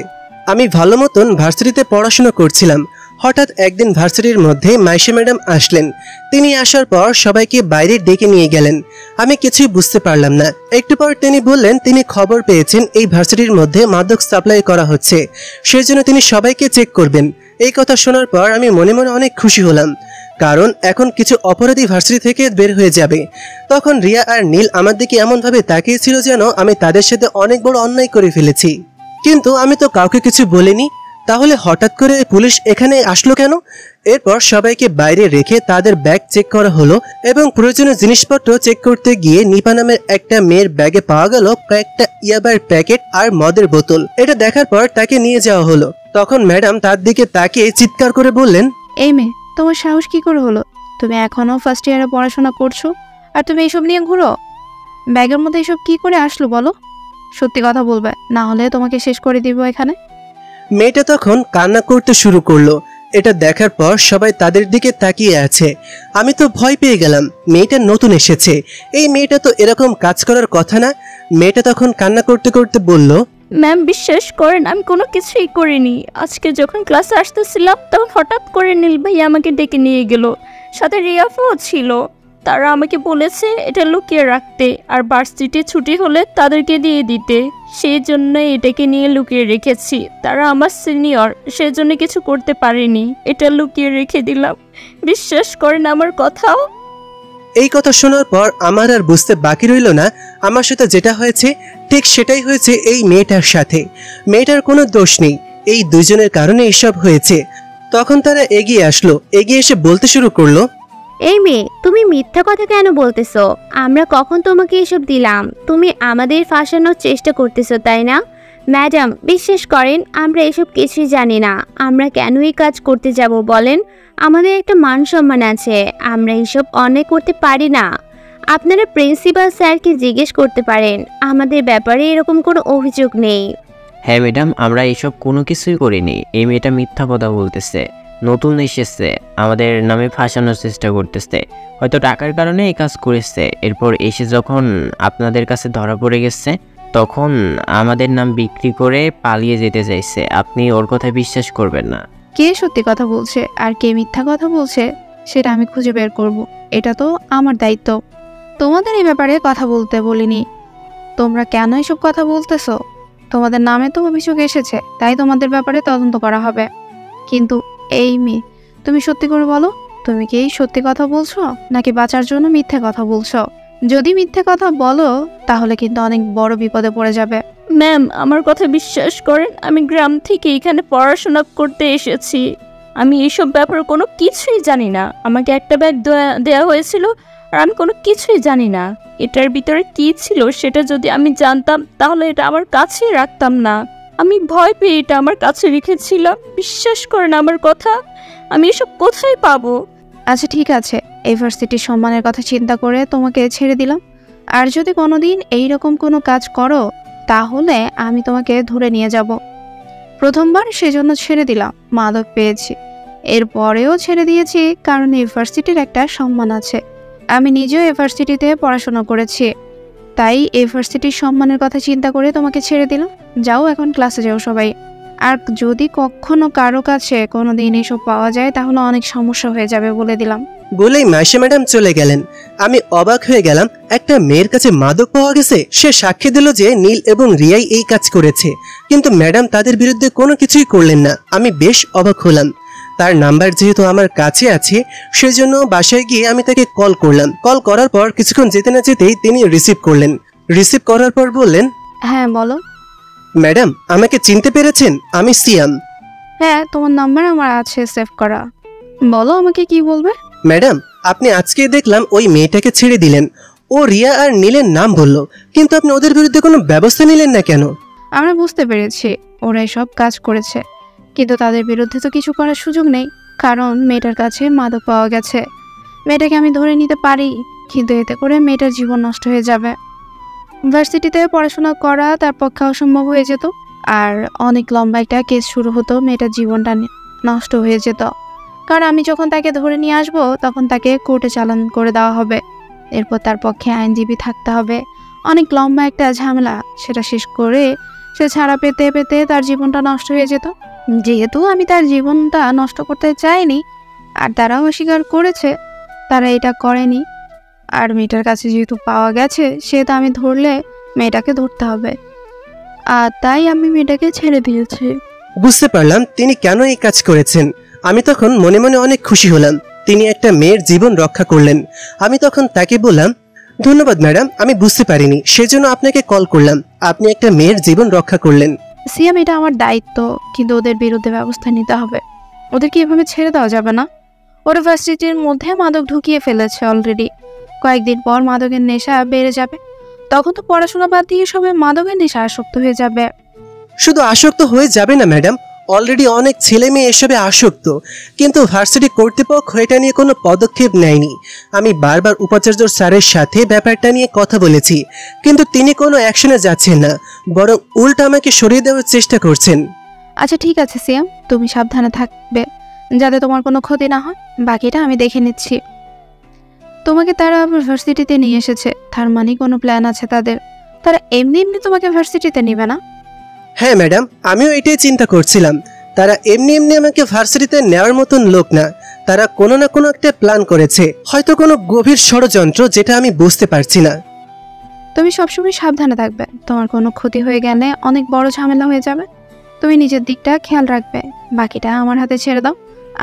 Speaker 3: আমি ভালো মতন ভার্সিটিতে পড়াশোনা করছিলাম। হঠাৎ একদিন ভার্সিটির মধ্যে মাইশা ম্যাডাম আসলেন। তিনি আসার পর সবাইকে বাইরে ডেকে নিয়ে গেলেন। আমি কিছুই বুঝতে পারলাম না। একটু পর তিনি বললেন তিনি খবর পেয়েছেন এই ভার্সিটির মধ্যে মাদক সাপ্লাই করা হচ্ছে, সেজন্য তিনি সবাইকে চেক করবেন। এই কথা শোনার পর আমি মনে মনে অনেক খুশি হলাম, কারণ এখন কিছু অপরাধী ভার্সিটি থেকে বের হয়ে যাবে। তখন রিয়া আর নীল আমার দিকে এমনভাবে তাকিয়েছিল যেন আমি তাদের সাথে অনেক বড় অন্যায় করে ফেলেছি, কিন্তু আমি তো কাউকে কিছু বলিনি। তাহলে হঠাৎ করে পুলিশ এখানে আসলো কেন? এরপর সবাইকে বাইরে রেখে তাদের ব্যাগ চেক করা হলো, এবং প্রয়োজনীয় জিনিসপত্র চেক করতে গিয়ে নিপা নামের একটা মেয়ের ব্যাগে পাওয়া গেল কয়েকটা ইয়াবার প্যাকেট আর মদের বোতল। এটা দেখার পর তাকে নিয়ে যাওয়া হলো। তখন ম্যাডাম তার দিকে তাকিয়ে চিৎকার করে বললেন,
Speaker 11: এই মেয়ে, তোমার সাহস কি করে হলো? তুমি এখনো ফার্স্ট ইয়ারে পড়াশোনা করছো আর তুমি এইসব নিয়ে ঘুরো? ব্যাগের মধ্যে এসব কি করে আসলো বলো? সত্যি কথা বলবে, না হলে তোমাকে শেষ করে দিব এখানে।
Speaker 3: মেয়েটা তখন কান্না করতে শুরু করলো। এটা দেখার পর সবাই তাদের দিকে তাকিয়ে আছে। আমি তো ভয় পেয়ে গেলাম, মেয়েটা নতুন এসেছে, এই মেয়েটা তো এরকম কাজ করার কথা না। মেয়েটা তখন কান্না করতে করতে বলল,
Speaker 2: ম্যাম বিশ্বাস করেন আমি কোনো কিছুই করিনি। আজকে যখন ক্লাসে আসতেছিলাম তখন হঠাৎ করে নীল ভাই আমাকে ডেকে নিয়ে গেল, সাথে রিয়াফও ছিল। তারা আমাকে বলেছে এটা লুকিয়ে রাখতে, আর ভার্সিটি ছুটি হলে তাদেরকে দিয়ে দিতে। সেই জন্য এটাকে নিয়ে লুকিয়ে রেখেছি। তারা আমার সিনিয়র, সেজন্য কিছু করতে পারেনি, এটা লুকিয়ে রেখে দিলাম। বিশ্বাস করেন আমার কথাও।
Speaker 3: এই কথা শোনার পর আমার আর বুঝতে বাকি রইল না আমার সাথে যেটা হয়েছে ঠিক সেটাই হয়েছে এই মেয়েটার সাথে। মেয়েটার কোনো দোষ নেই, এই দুজনের কারণে এসব হয়েছে। তখন তারা এগিয়ে আসলো, এগিয়ে এসে বলতে শুরু করলো,
Speaker 7: এই মেয়ে, তুমি মিথ্যা কথা কেন বলতেছো? আমরা কখন তোমাকে এসব দিলাম? তুমি আমাদের ফাঁসানোর চেষ্টা করতেছো, তাই না? ম্যাডাম বিশ্বাস করেন আমরা এসব কিছুই জানি না। আমরা কেন এই কাজ করতে যাব বলেন? আমাদের একটা মান সম্মান আছে, আমরা এসব অন্যায় করতে পারি না। আপনারা প্রিন্সিপাল স্যারকে জিজ্ঞেস করতে পারেন, আমাদের ব্যাপারে এরকম কোনো অভিযোগ নেই।
Speaker 5: হ্যাঁ ম্যাডাম, আমরা এইসব কোনো কিছুই করিনি। এই মেয়েটা মিথ্যা কথা বলতেছে, নতুন এসেছে, আমাদের নামে ফাঁসানোর চেষ্টা করতেছে, হয়তো টাকার কারণে এই কাজ করেছে। এরপর এসে যখন আপনাদের কাছে ধরা পড়ে গেছে তখন আমাদের নাম বিক্রি করে পালিয়ে যেতে চাইছে। আপনি ওর কথা বিশ্বাস করবেন না।
Speaker 11: কে সত্যি কথা বলছে আর কে মিথ্যা কথা বলছে সেটা আমি খুঁজে বের করব। এটা তো আমার দায়িত্ব। তোমাদের এই ব্যাপারে কথা বলতে বলিনি। তোমরা কেন এসব কথা বলতেছো? তোমাদের নামে তো অভিযোগ এসেছে, তাই তোমাদের ব্যাপারে তদন্ত করা হবে। কিন্তু এই মেয়ে, তুমি সত্যি করে বলো, তুমি কি এই সত্যি কথা বলছো নাকি বাঁচার জন্য মিথ্যে কথা বলছো? যদি মিথ্যে কথা বলো তাহলে কিন্তু অনেক বড় বিপদে পড়ে যাবে।
Speaker 2: ম্যাম আমার কথা বিশ্বাস করেন, আমি গ্রাম থেকে এখানে পড়াশোনা করতে এসেছি। আমি এইসব ব্যাপারে কোনো কিছুই জানি না। আমাকে একটা ব্যাগ দেওয়া হয়েছিল আর আমি কোনো কিছুই জানি না। এটার ভিতরে কি ছিল সেটা যদি আমি জানতাম তাহলে এটা আমার কাছেই রাখতাম না। আমি ভয় পেয়ে এটা আমার কাছে রেখেছিলাম। বিশ্বাস করেন আমার কথা, আমি এসব কোথায় পাবো?
Speaker 11: আচ্ছা ঠিক আছে, ইউনিভার্সিটির সম্মানের কথা চিন্তা করে তোমাকে ছেড়ে দিলাম। আর যদি কোনোদিন এইরকম কোনো কাজ করো তাহলে আমি তোমাকে ধরে নিয়ে যাব। প্রথমবার সেজন্য ছেড়ে দিলাম, মাদক পেয়েছি। এরপরেও ছেড়ে দিয়েছি কারণ ইউনিভার্সিটির একটা সম্মান আছে। আমি নিজেও ইউনিভার্সিটিতে পড়াশোনা করেছি, তাই ইউনিভার্সিটির সম্মানের কথা চিন্তা করে তোমাকে ছেড়ে দিলাম। যাও এখন ক্লাসে যাও সবাই। আর যদি কখনো কারো কাছে কোনোদিন এসব পাওয়া যায় তাহলে অনেক সমস্যা হয়ে যাবে বলে দিলাম।
Speaker 3: বলেই মাইশা ম্যাডাম চলে গেলেন। আমি অবাক হয়ে গেলাম, একটা মেয়ের কাছে মাদক পাওয়া গেছে। সে সাক্ষী দিল যে নীল এবং রিয়াই এই কাজ করেছে, কিন্তু ম্যাডাম তাদের বিরুদ্ধে কোনো কিছুই করলেন না। আমি বেশ অবাক হলাম। তার নাম্বার যেহেতু আমার কাছে আছে সেজন্য বাসায় গিয়ে আমি তাকে কল করলাম। কল করার পর কিছুক্ষণ যেতে না যেতেই তিনি রিসিভ করলেন। রিসিভ করার পর বললেন,
Speaker 11: হ্যাঁ বলো।
Speaker 3: ম্যাডাম আমাকে চিনতে পেরেছেন? আমি সিয়াম।
Speaker 11: হ্যাঁ, তোমার নাম্বার আমার আছে সেভ করা। বলো আমাকে কি বলবে।
Speaker 3: ম্যাডাম আপনি আজকে দেখলাম ওই মেয়েটাকে ছেড়ে দিলেন, ও রিয়া আর নীলের নাম বলল, কিন্তু আপনি ওদের বিরুদ্ধে কোনো ব্যবস্থা নিলেন না কেন?
Speaker 11: আমরা বুঝতে পেরেছি ওরা সব কাজ করেছে, কিন্তু তাদের বিরুদ্ধে তো কিছু করার সুযোগ নেই, কারণ মেয়েটার কাছে মাদক পাওয়া গেছে। মেয়েটাকে আমি ধরে নিতে পারি, কিন্তু এতে করে মেয়েটার জীবন নষ্ট হয়ে যাবে। ভার্সিটিতে পড়াশোনা করা তার পক্ষে অসম্ভব হয়ে যেত, আর অনেক লম্বা একটা কেস শুরু হতো, মেয়েটার জীবনটা নষ্ট হয়ে যেত। কারণ আমি যখন তাকে ধরে নিয়ে আসবো তখন তাকে কোর্টে চালান করে দেওয়া হবে, এরপর তার পক্ষে আইনজীবী থাকতে হবে, অনেক লম্বা একটা ঝামেলা। সেটা শেষ করে সে ছাড়া পেতে পেতে তার জীবনটা নষ্ট হয়ে যেত। যেহেতু আমি তার জীবনটা নষ্ট করতে চাইনি, আর তারাও অস্বীকার করেছে তারা এটা করেনি, আর মেয়েটার কাছে যেহেতু পাওয়া গেছে সেটা আমি ধরলে মেয়েটাকে ধরতে হবে, আর তাই আমি মেয়েটাকে ছেড়ে দিয়েছি।
Speaker 3: বুঝতে পারলাম তিনি কেন এই কাজ করেছেন। আমি তখন মনে মনে অনেক খুশি হলাম, তিনি একটা মেয়ের জীবন রক্ষা করলেন। আমি তখন তাকে বললাম, ধন্যবাদ ম্যাডাম, আমি বুঝতে পারিনি, সেজন্য আপনাকে কল করলাম। আপনি একটা মেয়ের জীবন রক্ষা করলেন।
Speaker 11: সিয়াম, এটা আমার দায়িত্ব, কিন্তু ওদের বিরুদ্ধে ব্যবস্থা নিতে হবে। ওদেরকে এভাবে ছেড়ে দেওয়া যাবে না। ওরা ভার্সিটির মধ্যে মাদক ঢুকিয়ে ফেলেছে অলরেডি। কয়েকদিন পর মাদকের নেশা বেড়ে যাবে, তখন তো পড়াশোনা বাদ দিয়ে সবাই মাদকের নেশা আসক্ত হয়ে যাবে।
Speaker 3: শুধু আসক্ত হয়ে যাবে না ম্যাডাম, অলরেডি অনেক ছেলে মেয়ে এসবে আসক্ত, কিন্তু ভার্সিটি কর্তৃপক্ষ এটা নিয়ে কোনো পদক্ষেপ নেয়নি। আমি বারবার উপাচার্য স্যারের সাথে ব্যাপারটা নিয়ে কথা বলেছি, কিন্তু তিনি কোনো অ্যাকশনে যাচ্ছেন না, বরং উল্টা আমাকে সরিয়ে দেওয়ার চেষ্টা করছেন।
Speaker 11: আচ্ছা ঠিক আছে সিয়াম, তুমি সাবধানে থাকবে যাতে তোমার কোনো ক্ষতি না হয়, বাকিটা আমি দেখে নিচ্ছি। তোমাকে তারা ভার্সিটিতে নিয়ে এসেছে, তার মানে কোনো প্ল্যান আছে তাদের। তারা এমনি এমনি তোমাকে ভার্সিটিতে নেবে না।
Speaker 3: হ্যাঁ ম্যাডাম, আমিও এটাই চিন্তা করছিলাম। তারা এমনি এমনি আমাকে ভার্সিটিতে নেওয়ার মতন লোক না, তারা কোনো না কোনো একটা প্ল্যান করেছে, হয়তো কোনো গভীর ষড়যন্ত্র যেটা আমি বুঝতে পারছি না।
Speaker 11: তুমি সবসময় সাবধানে থাকবে, তোমার কোনো ক্ষতি হয়ে গেলে অনেক বড় ঝামেলা হয়ে যাবে। তুমি নিজের দিকটা খেয়াল রাখবে, বাকিটা আমার হাতে ছেড়ে দাও,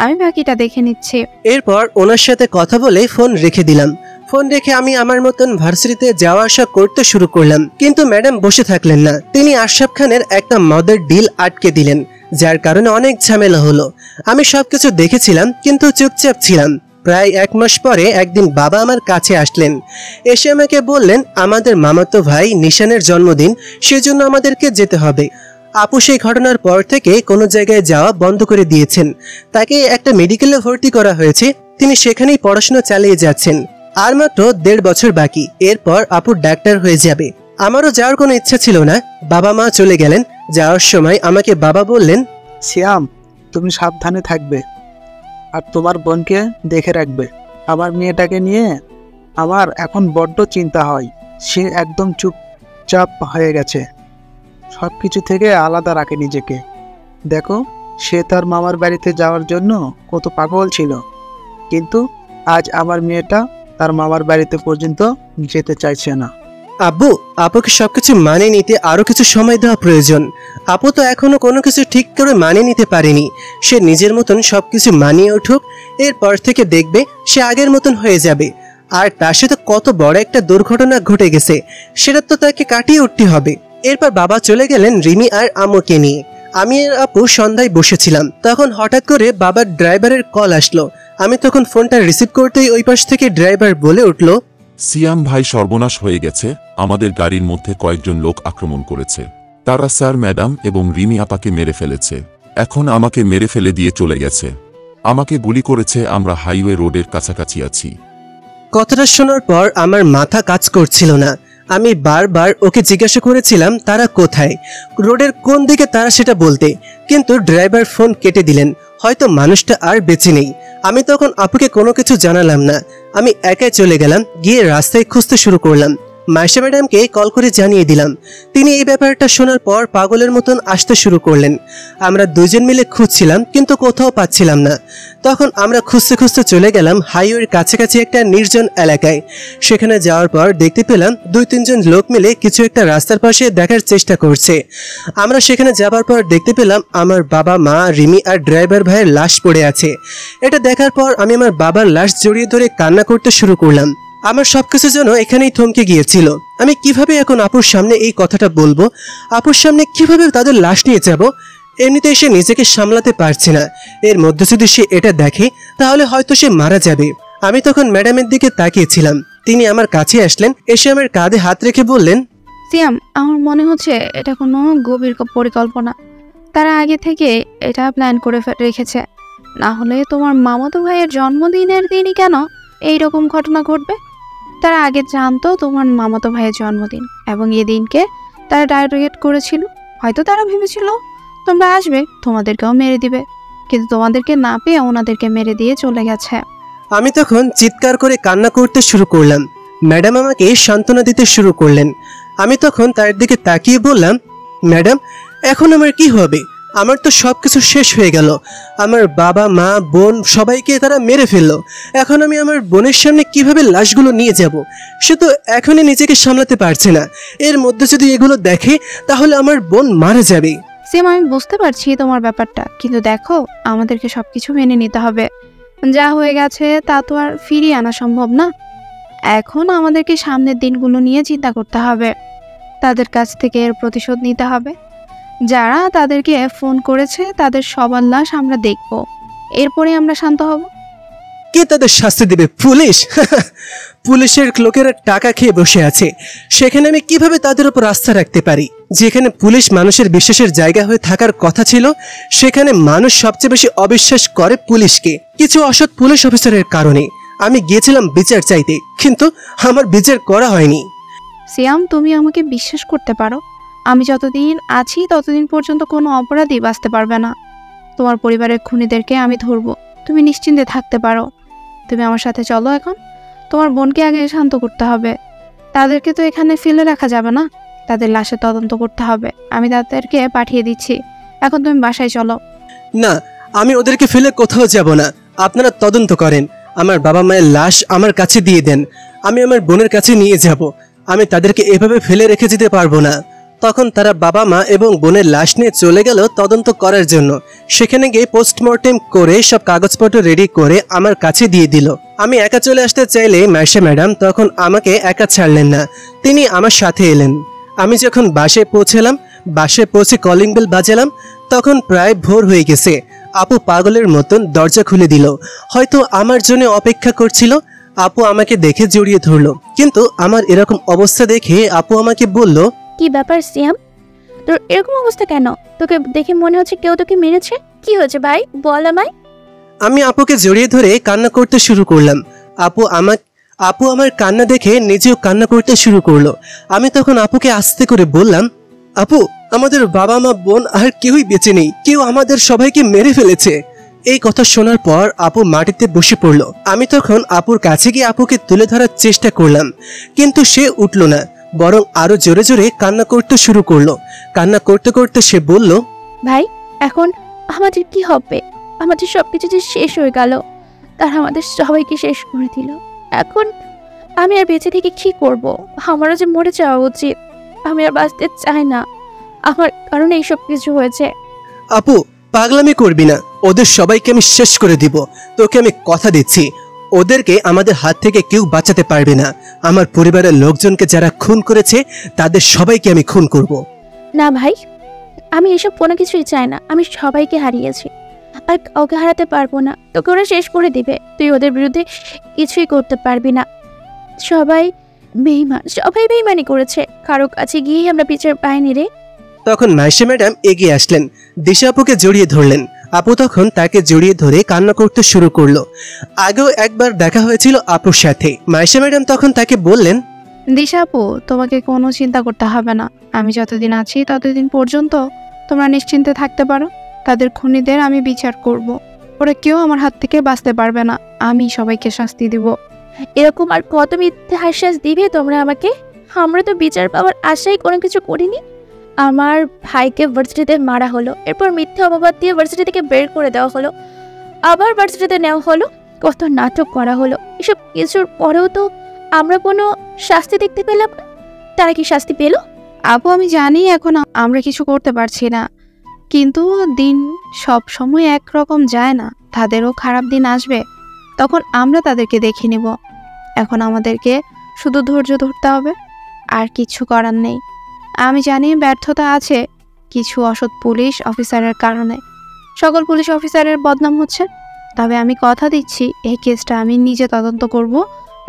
Speaker 11: আমি বাকিটা দেখে নিচ্ছি।
Speaker 3: এরপর ওনার সাথে কথা বলে ফোন রেখে দিলাম। ফোন রেখে আমি আমার মতন ভার্সিটিতে যাওয়া আসা করতে শুরু করলাম, কিন্তু ম্যাডাম বসে থাকলেন না। তিনি আশরাফ খানের একটা মদের ডিল আটকে দিলেন, যার কারণে অনেক ঝামেলা হলো। আমি সবকিছু দেখেছিলাম, কিন্তু চুপচাপ ছিলাম। প্রায় 1 মাস পরে একদিন বাবা আমার কাছে আসলেন, এসে আমাকে বললেন আমাদের মামাতো ভাই নিশানের জন্মদিন, সেজন্য আমাদেরকে যেতে হবে। আপু সেই ঘটনার পর থেকে কোনো জায়গায় যাওয়া বন্ধ করে দিয়েছেন। তাকে একটা মেডিকেলে ভর্তি করা হয়েছে, তিনি সেখানেই পড়াশোনা চালিয়ে যাচ্ছেন। আর মাত্র 1.5 বছর বাকি, এরপর আপু ডাক্তার হয়ে যাবে। আমারও যাওয়ার কোনো ইচ্ছা ছিল না, বাবা মা চলে গেলেন। যাওয়ার সময় আমাকে বাবা বললেন,
Speaker 9: সিয়াম, তুমি সাবধানে থাকবে আর তোমার বোনকে দেখে রাখবে। আমার মেয়েটাকে নিয়ে আমার এখন বড্ড চিন্তা হয়। সে একদম চুপচাপ হয়ে গেছে, সব কিছু থেকে আলাদা রাখে নিজেকে। দেখো, সে তার মামার বাড়িতে যাওয়ার জন্য কত পাগল ছিল, কিন্তু আজ আমার মেয়েটা তার মামার বাড়িতে পর্যন্ত যেতে চাইছে না।
Speaker 3: আব্বু, আপুকে সবকিছু মানিয়ে নিতে আরো কিছু সময় দেওয়া প্রয়োজন। আপু তো এখনো কোনো কিছু ঠিক করে মানিয়ে নিতে পারেনি। সে নিজের মতন সবকিছু মানিয়ে উঠুক, এরপর থেকে দেখবে সে আগের মতন হয়ে যাবে। আর তার সাথে কত বড় একটা দুর্ঘটনা ঘটে গেছে, সেটা তো তাকে কাটিয়ে উঠতে হবে। এরপর বাবা চলে গেলেন রিমি আর আম্মুকে নিয়ে। আমি আর আপু সন্ধ্যায় বসেছিলাম, তখন হঠাৎ করে বাবার ড্রাইভারের কল আসলো। আমি তখন ফোনটা রিসিভ করতেই ওই পাশ থেকে ড্রাইভার বলে উঠল,
Speaker 12: সিয়াম ভাই, সর্বনাশ হয়ে গেছে। আমাদের গাড়ির মধ্যে কয়েকজন লোক আক্রমণ করেছে। তারা স্যার, ম্যাডাম এবং রিমি আপাকে মেরে ফেলেছে। এখন আমাকে মেরে ফেলে দিয়ে চলে গেছে। আমাকে গুলি করেছে। আমরা হাইওয়ে রোডের কাছাকাছি আছি।
Speaker 3: কথাটা শোনার পর আমার মাথা কাজ করছিল না। আমি বারবার ওকে জিজ্ঞাসা করেছিলাম তারা কোথায়, রোডের কোন দিকে তারা সেটা বলতে, কিন্তু ড্রাইভার ফোন কেটে দিলেন। হয়তো মানুষটা আর বেঁচে নেই। আমি তখন আপুকে কোনো কিছু জানালাম না, আমি একাই চলে গেলাম, গিয়ে রাস্তায় খুঁজতে শুরু করলাম। মাইশা ম্যাডামকে কল করে জানিয়ে দিলাম। তিনি এই ব্যাপারটা শোনার পর পাগলের মতন আসতে শুরু করলেন। আমরা দুজন মিলে খুঁজছিলাম, কিন্তু কোথাও পাচ্ছিলাম না। তখন আমরা খুঁজতে খুঁজতে চলে গেলাম হাইওয়ের কাছাকাছি একটা নির্জন এলাকায়। সেখানে যাওয়ার পর দেখতে পেলাম 2-3 জন লোক মিলে কিছু একটা রাস্তার পাশে দেখার চেষ্টা করছে। আমরা সেখানে যাবার পর দেখতে পেলাম আমার বাবা, মা, রিমি আর ড্রাইভার ভাইয়ের লাশ পড়ে আছে। এটা দেখার পর আমি আমার বাবার লাশ জড়িয়ে ধরে কান্না করতে শুরু করলাম। আমার সবকিছু যেন এখানেই থমকে গিয়েছিল। আমি কিভাবে এখন আপুর সামনে এই কথাটা বলবো, আপুর সামনে কিভাবে তাদের লাশ নিয়ে যাব। এমনিতেই সে নিজেকে সামলাতে পারছে না, এর মধ্যে যদি সে এটা দেখে তাহলে হয়তো সে মারা যাবে। আমি তখন ম্যাডামের দিকে তাকিয়েছিলাম, তিনি আমার কাছে আসলেন, এসে আমার কাঁধে হাত রেখে বললেন,
Speaker 11: সিয়াম, আমার মনে হচ্ছে এটা কোনো গভীর পরিকল্পনা। তারা আগে থেকে এটা প্ল্যান করে রেখেছে। না হলে তোমার মামাতো ভাইয়ের জন্মদিনের দিনই কেন এই রকম ঘটনা ঘটবে? তারা আগে জানতো তোমার মামাতো ভাইয়ের জন্মদিন এবং এই দিনকে তারা টার্গেট করেছিল। হয়তো তারা ভেবেছিল তোমরা আসবে, তোমাদেরকেও মেরে দিবে, কিন্তু তোমাদেরকে না পেয়ে ওনাদেরকে মেরে দিয়ে চলে গেছে।
Speaker 3: আমি তখন চিৎকার করে কান্না করতে শুরু করলাম। ম্যাডাম আমাকে সান্ত্বনা দিতে শুরু করলেন। আমি তখন তার দিকে তাকিয়ে বললাম, ম্যাডাম এখন আমার কি হবে? আমার তো সব কিছু শেষ হয়ে গেল। আমার বাবা মা বোন সবাইকে তারা মেরে ফেললো। এখন আমি আমার বোনের সামনে কিভাবে লাশগুলো নিয়ে যাব? সে তো এখনই নিজেকে সামলাতে পারছে না। এর মধ্যে যদি এগুলো দেখে তাহলে আমার বোন মারা যাবে।
Speaker 11: সিয়াম, আমি বুঝতে পারছি তোমার ব্যাপারটা, কিন্তু দেখো আমাদেরকে সবকিছু মেনে নিতে হবে। যা হয়ে গেছে তা তো আর ফিরিয়ে আনা সম্ভব না। এখন আমাদেরকে সামনের দিনগুলো নিয়ে চিন্তা করতে হবে। তাদের কাছ থেকে এর প্রতিশোধ নিতে হবে। যারা তাদেরকে ফোন করেছে তাদের সবার লাশ আমরা দেখব, এরপরে আমরা শান্ত হব।
Speaker 3: কে তাদের শাস্তি দেবে? পুলিশ? পুলিশের লোকেরা টাকা খেয়ে বসে আছে। সেখানে আমি কিভাবে তাদের উপর আস্থা রাখতে পারি? যেখানে পুলিশ মানুষের বিশ্বাসের জায়গা হয়ে থাকার কথা ছিল, সেখানে মানুষ সবচেয়ে বেশি অবিশ্বাস করে পুলিশকে, কিছু অসৎ পুলিশ অফিসারের কারণে। আমি গিয়েছিলাম বিচার চাইতে, কিন্তু আমার বিচার করা হয়নি।
Speaker 11: সিয়াম, তুমি আমাকে বিশ্বাস করতে পারো। আমি যতদিন আছি ততদিন পর্যন্ত কোনো অপরাধী বাঁচতে পারবে না। তোমার পরিবারের খুনিদেরকে আমি ধরবো, তুমি নিশ্চিন্তে থাকতে পারো। তুমি আমার সাথে চলো। এখন তোমার বোনকে আগে শান্ত করতে হবে। তাদেরকে তো এখানে ফেলে রাখা যাবে না, তাদের লাশের তদন্ত করতে হবে। আমি তাদেরকে পাঠিয়ে দিচ্ছি, এখন তুমি বাসায় চলো।
Speaker 3: না, আমি ওদেরকে ফেলে কোথাও যাব না। আপনারা তদন্ত করেন। আমার বাবা মায়ের লাশ আমার কাছে দিয়ে দেন, আমি আমার বোনের কাছে নিয়ে যাব। আমি তাদেরকে এভাবে ফেলে রেখে যেতে পারবো না। তখন তারা বাবা মা এবং বোনের লাশ নিয়ে চলে গেল তদন্ত করার জন্য। সেখানে গিয়ে পোস্টমর্টেম করে সব কাগজপত্র রেডি করে আমার কাছে দিয়ে দিল। আমি একা চলে আসতে চাইলে মাইশা ম্যাডাম তখন আমাকে একা ছাড়লেন না, তিনি আমার সাথে এলেন। আমি যখন বাসায় পৌঁছলাম, বাসায় পৌঁছে কলিং বেল বাজালাম, তখন প্রায় ভোর হয়ে গেছে। আপু পাগলের মতন দরজা খুলে দিল। হয়তো আমার জন্য অপেক্ষা করছিল। আপু আমাকে দেখে জড়িয়ে ধরলো, কিন্তু আমার এরকম অবস্থা দেখে আপু আমাকে বলল,
Speaker 7: কি ব্যাপার সিয়াম, তোর এরকম অবস্থা কেন? তোকে দেখে মনে হচ্ছে কেউ তোকে মেরেছে। কি হয়েছে ভাই, বল আমায়।
Speaker 3: আমি আপুকে জড়িয়ে ধরে কান্না করতে শুরু করলাম। আপু আমার কান্না দেখে নিজেও কান্না করতে শুরু করলো। আমি তখন আপুকে আস্তে করে বললাম, আপু আমাদের বাবা মা বোন আর কেউই বেঁচে নেই, কেউ আমাদের সবাইকে মেরে ফেলেছে। এই কথা শোনার পর আপু মাটিতে বসে পড়লো। আমি তখন আপুর কাছে গিয়ে আপুকে তুলে ধরার চেষ্টা করলাম, কিন্তু সে উঠল না, বরং আরো জোরে জোরে কান্না করতে শুরু করলো। কান্না করতে করতে সে বলল,
Speaker 7: ভাই এখন আমাদের কি হবে? আমাদের সবকিছু যে শেষ হয়ে গেল, তারা আমাদের সবাইকে শেষ করে দিল। এখন আমি আর বেঁচে থেকে কি করব? আমারও যে মরে যাওয়া উচিত। আমি আর বাঁচতে চাই না, আমার কারণে এইসব কিছু হয়েছে।
Speaker 3: আপু পাগলামি করবি না, ওদের সবাইকে আমি শেষ করে দিব। তোকে আমি কথা দিচ্ছি, ওদেরকে আমাদের হাত থেকে কেউ বাঁচাতে পারবে না। আমার পরিবারের লোকজনকে যারা খুন করেছে তাদের সবাইকে আমি খুন করব।
Speaker 7: না ভাই, আমি এসব কোনো কিছুই চাই না। আমি সবাইকে হারিয়েছি, আর কাউকে হারাতে পারবো না। তোকে ওরা শেষ করে দিবে, তুই ওদের বিরুদ্ধে কিছুই করতে পারবি না। সবাই বেঈমান, সবাই বেঈমানি করেছে। কারো কাছে গিয়ে আমরা বিচার পাইনি রে।
Speaker 3: তখন মাইশা ম্যাডাম এগিয়ে আসলেন, দিশা আপুকে জড়িয়ে ধরলেন। আপু তখন তাকে জড়িয়ে ধরে কান্না করতে শুরু করলো। আগেও একবার দেখা হয়েছিল আপুর সাথে। মাইশা ম্যাডাম তখন তাকে বললেন,
Speaker 11: দিশা আপু, তোমাকে কোনো চিন্তা করতে হবে না। আমি যতদিন আছি ততদিন পর্যন্ত তোমরা নিশ্চিন্তে থাকতে পারো। তাদের খুনিদের আমি বিচার করব। ওরা কেউ আমার হাত থেকে বাঁচতে পারবে না। আমি সবাইকে শাস্তি দিব।
Speaker 7: এরকম আর কত মিথ্যে আশ্বাস দিবে তোমরা আমাকে? আমরা তো বিচার পাওয়ার আশাই কোনো কিছু করিনি। আমার ভাইকে ভার্সিটিতে মারা হলো, এরপর মিথ্যে অপবাদ দিয়ে ভার্সিটি থেকে বের করে দেওয়া হলো, আবার ভার্সিটিতে নেওয়া হলো, কত নাটক করা হলো। এসব কিছুর পরেও তো আমরা কোনো শাস্তি দেখতে পেলাম না। তারা কি শাস্তি পেল?
Speaker 11: আপু আমি জানি এখন আমরা কিছু করতে পারছি না, কিন্তু দিন সব সময় একরকম যায় না। তাদেরও খারাপ দিন আসবে, তখন আমরা তাদেরকে দেখে নিব। এখন আমাদেরকে শুধু ধৈর্য ধরতে হবে, আর কিছু করার নেই। আমি জানি ব্যর্থতা আছে কিছু অসৎ পুলিশ অফিসারের কারণে, সকল পুলিশ অফিসারের বদনাম হচ্ছে। তবে আমি কথা দিচ্ছি এই কেসটা আমি নিজে তদন্ত করব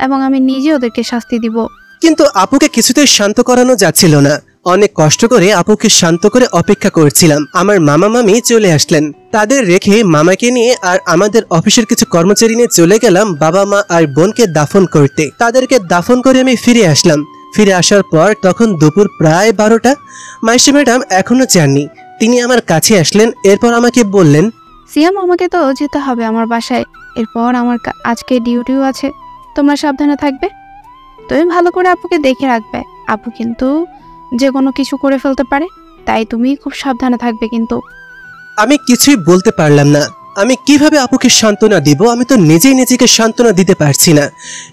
Speaker 11: এবং আমি নিজে ওদেরকে শাস্তি দিব।
Speaker 3: কিন্তু আপুকে কিছুতেই শান্ত করানো যাচ্ছিল না। অনেক কষ্ট করে আপুকে শান্ত করে অপেক্ষা করছিলাম। আমার মামা মামি চলে আসলেন। তাদের রেখে মামাকে নিয়ে আর আমাদের অফিসের কিছু কর্মচারী নিয়ে চলে গেলাম বাবা মা আর বোনকে দাফন করতে। তাদেরকে দাফন করে আমি ফিরে আসলাম। ফিরে আসার পর তখন দুপুর প্রায় 12টা। মাইশা ম্যাডাম এখনো যাননি। তিনি আমার কাছে আসলেন, এরপর আমাকে বললেন,
Speaker 11: সিয়াম, আমাকে তো যেতে হবে আমার বাসায়। এরপর আমার আজকে ডিউটিও আছে। তোমরা সাবধানে থাকবে। তুমি ভালো করে আপুকে দেখে রাখবে। আপু কিন্তু যে কোনো কিছু করে ফেলতে পারে, তাই তুমি খুব সাবধানে থাকবে কিন্তু।
Speaker 3: আমি কিছুই বলতে পারলাম না। আমি কিভাবে আপুকে সান্ত্বনা দিব? আমি তো নিজেই নিজেকে সান্ত্বনা দিতে পারছি না।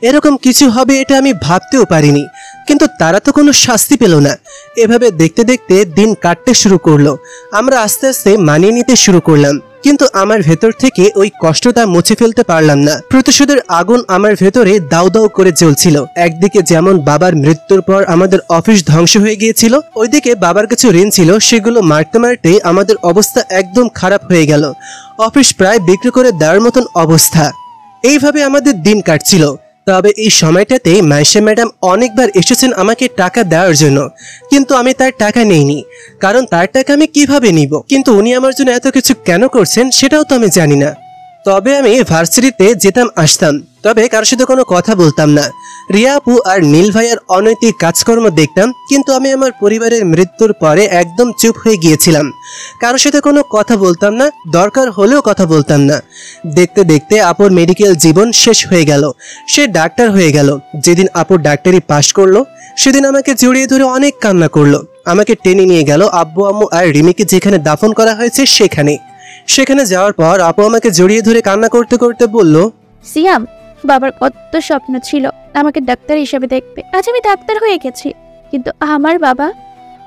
Speaker 3: এরকম কিছু হবে এটা আমি ভাবতেও পারিনি। কিন্তু তারা তো কোনো শাস্তি পেল না। এভাবে দেখতে দেখতে দিন কাটতে শুরু করলো। আমরা আস্তে আস্তে মানিয়ে নিতে শুরু করলাম, কিন্তু আমার ভেতর থেকে ওই কষ্টটা মুছে ফেলতে পারলাম না। প্রতিশোধের আগুন আমার ভেতরে দাউ দাউ করে জ্বলছিল। একদিকে যেমন বাবার মৃত্যুর পর আমাদের অফিস ধ্বংস হয়ে গিয়েছিল, ওইদিকে বাবার কিছু ঋণ ছিল, সেগুলো মারতে মারতে আমাদের অবস্থা একদম খারাপ হয়ে গেল। অফিস প্রায় বিক্রি করে দেওয়ার মতন অবস্থা। এইভাবে আমাদের দিন কাটছিল। তবে এই সময়টাতে মাইশা ম্যাডাম অনেকবার এসেছেন আমাকে টাকা দেওয়ার জন্য, কিন্তু আমি তার টাকা নেইনি। কারণ তার টাকা আমি কিভাবে নিব? কিন্তু উনি আমার জন্য এত কিছু কেন করছেন সেটাও তো আমি জানি না। তবে আমি ভার্সিটিতে যেতাম আসতাম, তবে কারোর সাথে কোনো কথা বলতাম না। রিয়া আপু আর নীল ভাইয়ের অনৈতিক কাজকর্ম দেখতাম, কিন্তু আমি আমার পরিবারের মৃত্যুর পরে একদম চুপ হয়ে গিয়েছিলাম। কারোর সাথে কোনো কথা বলতাম না, দরকার হলেও কথা বলতাম না। দেখতে দেখতে আপুর মেডিকেল জীবন শেষ হয়ে গেল। সে ডাক্তার হয়ে গেল। যেদিন আপুর ডাক্তারি পাশ করলো, সেদিন আমাকে জড়িয়ে ধরে অনেক কান্না করলো। আমাকে টেনে নিয়ে গেল আব্বু আম্মু আর রিমিকে যেখানে দাফন করা হয়েছে সেখানে যাওয়ার পর আপু আমাকে জড়িয়ে ধরে কান্না করতে করতে বলল,
Speaker 7: সিয়াম, বাবার কত স্বপ্ন ছিল আমাকে ডাক্তার হিসেবে দেখবে। আজ আমি ডাক্তার হয়ে গেছি, কিন্তু আমার বাবা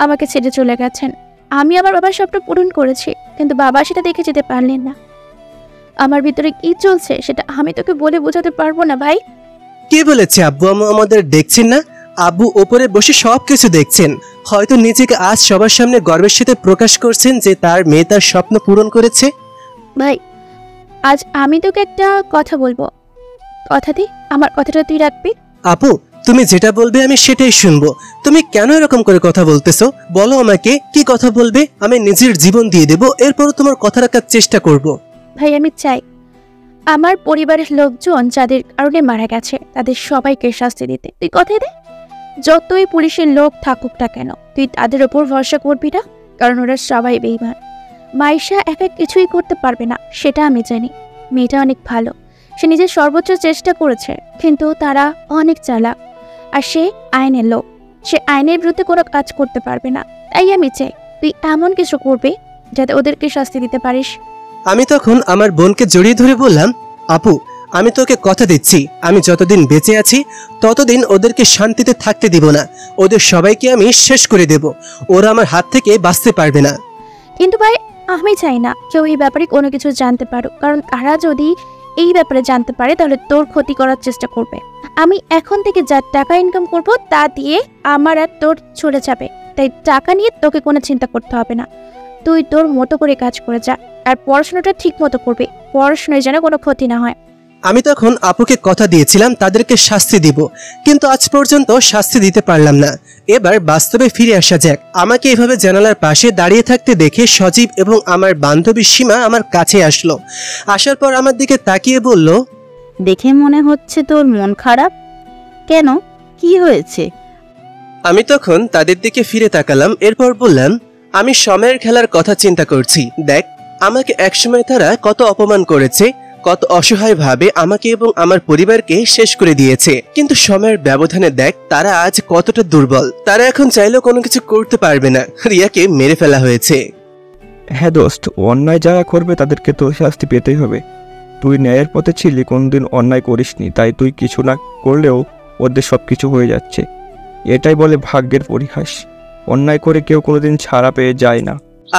Speaker 7: আমাকে ছেড়ে চলে গেছেন। আমি আমার বাবার স্বপ্ন পূরণ করেছি, কিন্তু বাবা সেটা দেখে যেতে পারলেন না। আমার ভিতরে কি চলছে সেটা আমি তোকে বলে বোঝাতে পারবো না ভাই।
Speaker 3: কে বলেছে আব্বু আম্মু আমাদের দেখছেন না? আব্বু ওপরে বসে সবকিছু দেখছেন। হয়তো নিজেকে আজ সবার সামনে গর্বের সাথে প্রকাশ করছেন যে তার মেয়ে তার স্বপ্ন পূরণ করেছে।
Speaker 7: ভাই, আজ আমি তোকে একটা কথা বলবো। কথা দি, আমার কথাটা তুই রাখবি?
Speaker 3: আপু, তুমি যেটা বলবে আমি সেটাই শুনবো। তুমি কেন এরকম করে কথা বলতেছো? বলো আমাকে, কি কথা বলবে? আমি নিজের জীবন দিয়ে দেব, এরপরও তোমার কথা রাখার চেষ্টা করব।
Speaker 7: ভাই, আমি চাই আমার পরিবারের লোকজন যাদের কারণে মারা গেছে তাদের সবাইকে শাস্তি দিতে। তুই কথা দে, যতই পুলিশের লোক থাকুক না কেন তুই তাদের ওপর ভরসা করবি না, কারণ ওরা সবাই বেঈমান। মাইশা একা কিছুই করতে পারবে না, সেটা আমি জানি। মেয়েটা অনেক ভালো, সে নিজের সর্বোচ্চ চেষ্টা করেছে, কিন্তু তারা অনেক চালাক আর সে আইনের লোক। সে আইনের বিরুদ্ধে কোনো কাজ করতে পারবে না। তাই আমি চাই তুই এমন কিছু করবি যাতে ওদেরকে শাস্তি দিতে পারিস।
Speaker 3: আমি তখন আমার বোনকে জড়িয়ে ধরে বললাম, আপু, আমি তোকে কথা দিচ্ছি, আমি যতদিন বেঁচে আছি ততদিন ওদেরকে শান্তিতে থাকতে দিব না। ওদের সবাইকে আমি শেষ করে দেব। ওরা আমার হাত থেকে বাঁচতে পারবে না।
Speaker 7: কিন্তু ভাই, আমি চাই না কেউ এই ব্যাপারে কোনো কিছু জানতে পারুক, কারণ তারা যদি এই ব্যাপারে জানতে পারে তাহলে তোর ক্ষতি করার চেষ্টা করবে। আমি এখন থেকে যা টাকা ইনকাম করব তা দিয়ে আমার আর তোর চলে যাবে। তাই টাকা নিয়ে তোকে কোনো চিন্তা করতে হবে না। তুই তোর মতো করে কাজ করে যা, আর পড়াশোনাটা ঠিক মতো করবে। পড়াশোনায় যেন কোনো ক্ষতি না হয়।
Speaker 3: আমি তখন আপুকে কথা দিয়েছিলাম তাদেরকে শাস্তি দিব, কিন্তু আজ পর্যন্ত শাস্তি দিতে পারলাম না। এবার বাস্তবে ফিরে আসা যাক। আমাকে এভাবে জানালার পাশে দাঁড়িয়ে থাকতে দেখে সজীব এবং আমার বান্ধবী সীমা আমার কাছে আসলো। আসার পর আমার দিকে তাকিয়ে বলল,
Speaker 13: দেখে মনে হচ্ছে তোর মন খারাপ। কেন, কি হয়েছে?
Speaker 3: আমি তখন তাদের দিকে ফিরে তাকালাম, এরপর বললাম, আমি সময়ের খেলার কথা চিন্তা করছি। দেখ, আমাকে একসময় তারা কত অপমান করেছে, কত অসহায় ভাবে আমাকে এবং আমার পরিবারকে শেষ করে দিয়েছে, কিন্তু সময়ের ব্যবধানে দেখ তারা আজ কতটা দুর্বল। তারা এখন চাইলেও কোনো কিছু করতে পারবে না। রিয়াকে মেরে ফেলা হয়েছে।
Speaker 4: হ্যাঁ দোস্ত, অন্যায় যারা করবে তাদেরকে তো শাস্তি পেতেই হবে। তুই ন্যায়ের পথে ছিলি, কোনদিন অন্যায় করিসনি, তাই তুই কিছু না করলেও ওদের সব কিছু হয়ে যাচ্ছে। এটাই বলে ভাগ্যের পরিহাস। অন্যায় করে কেউ কোনোদিন ছাড়া পেয়ে যায় না।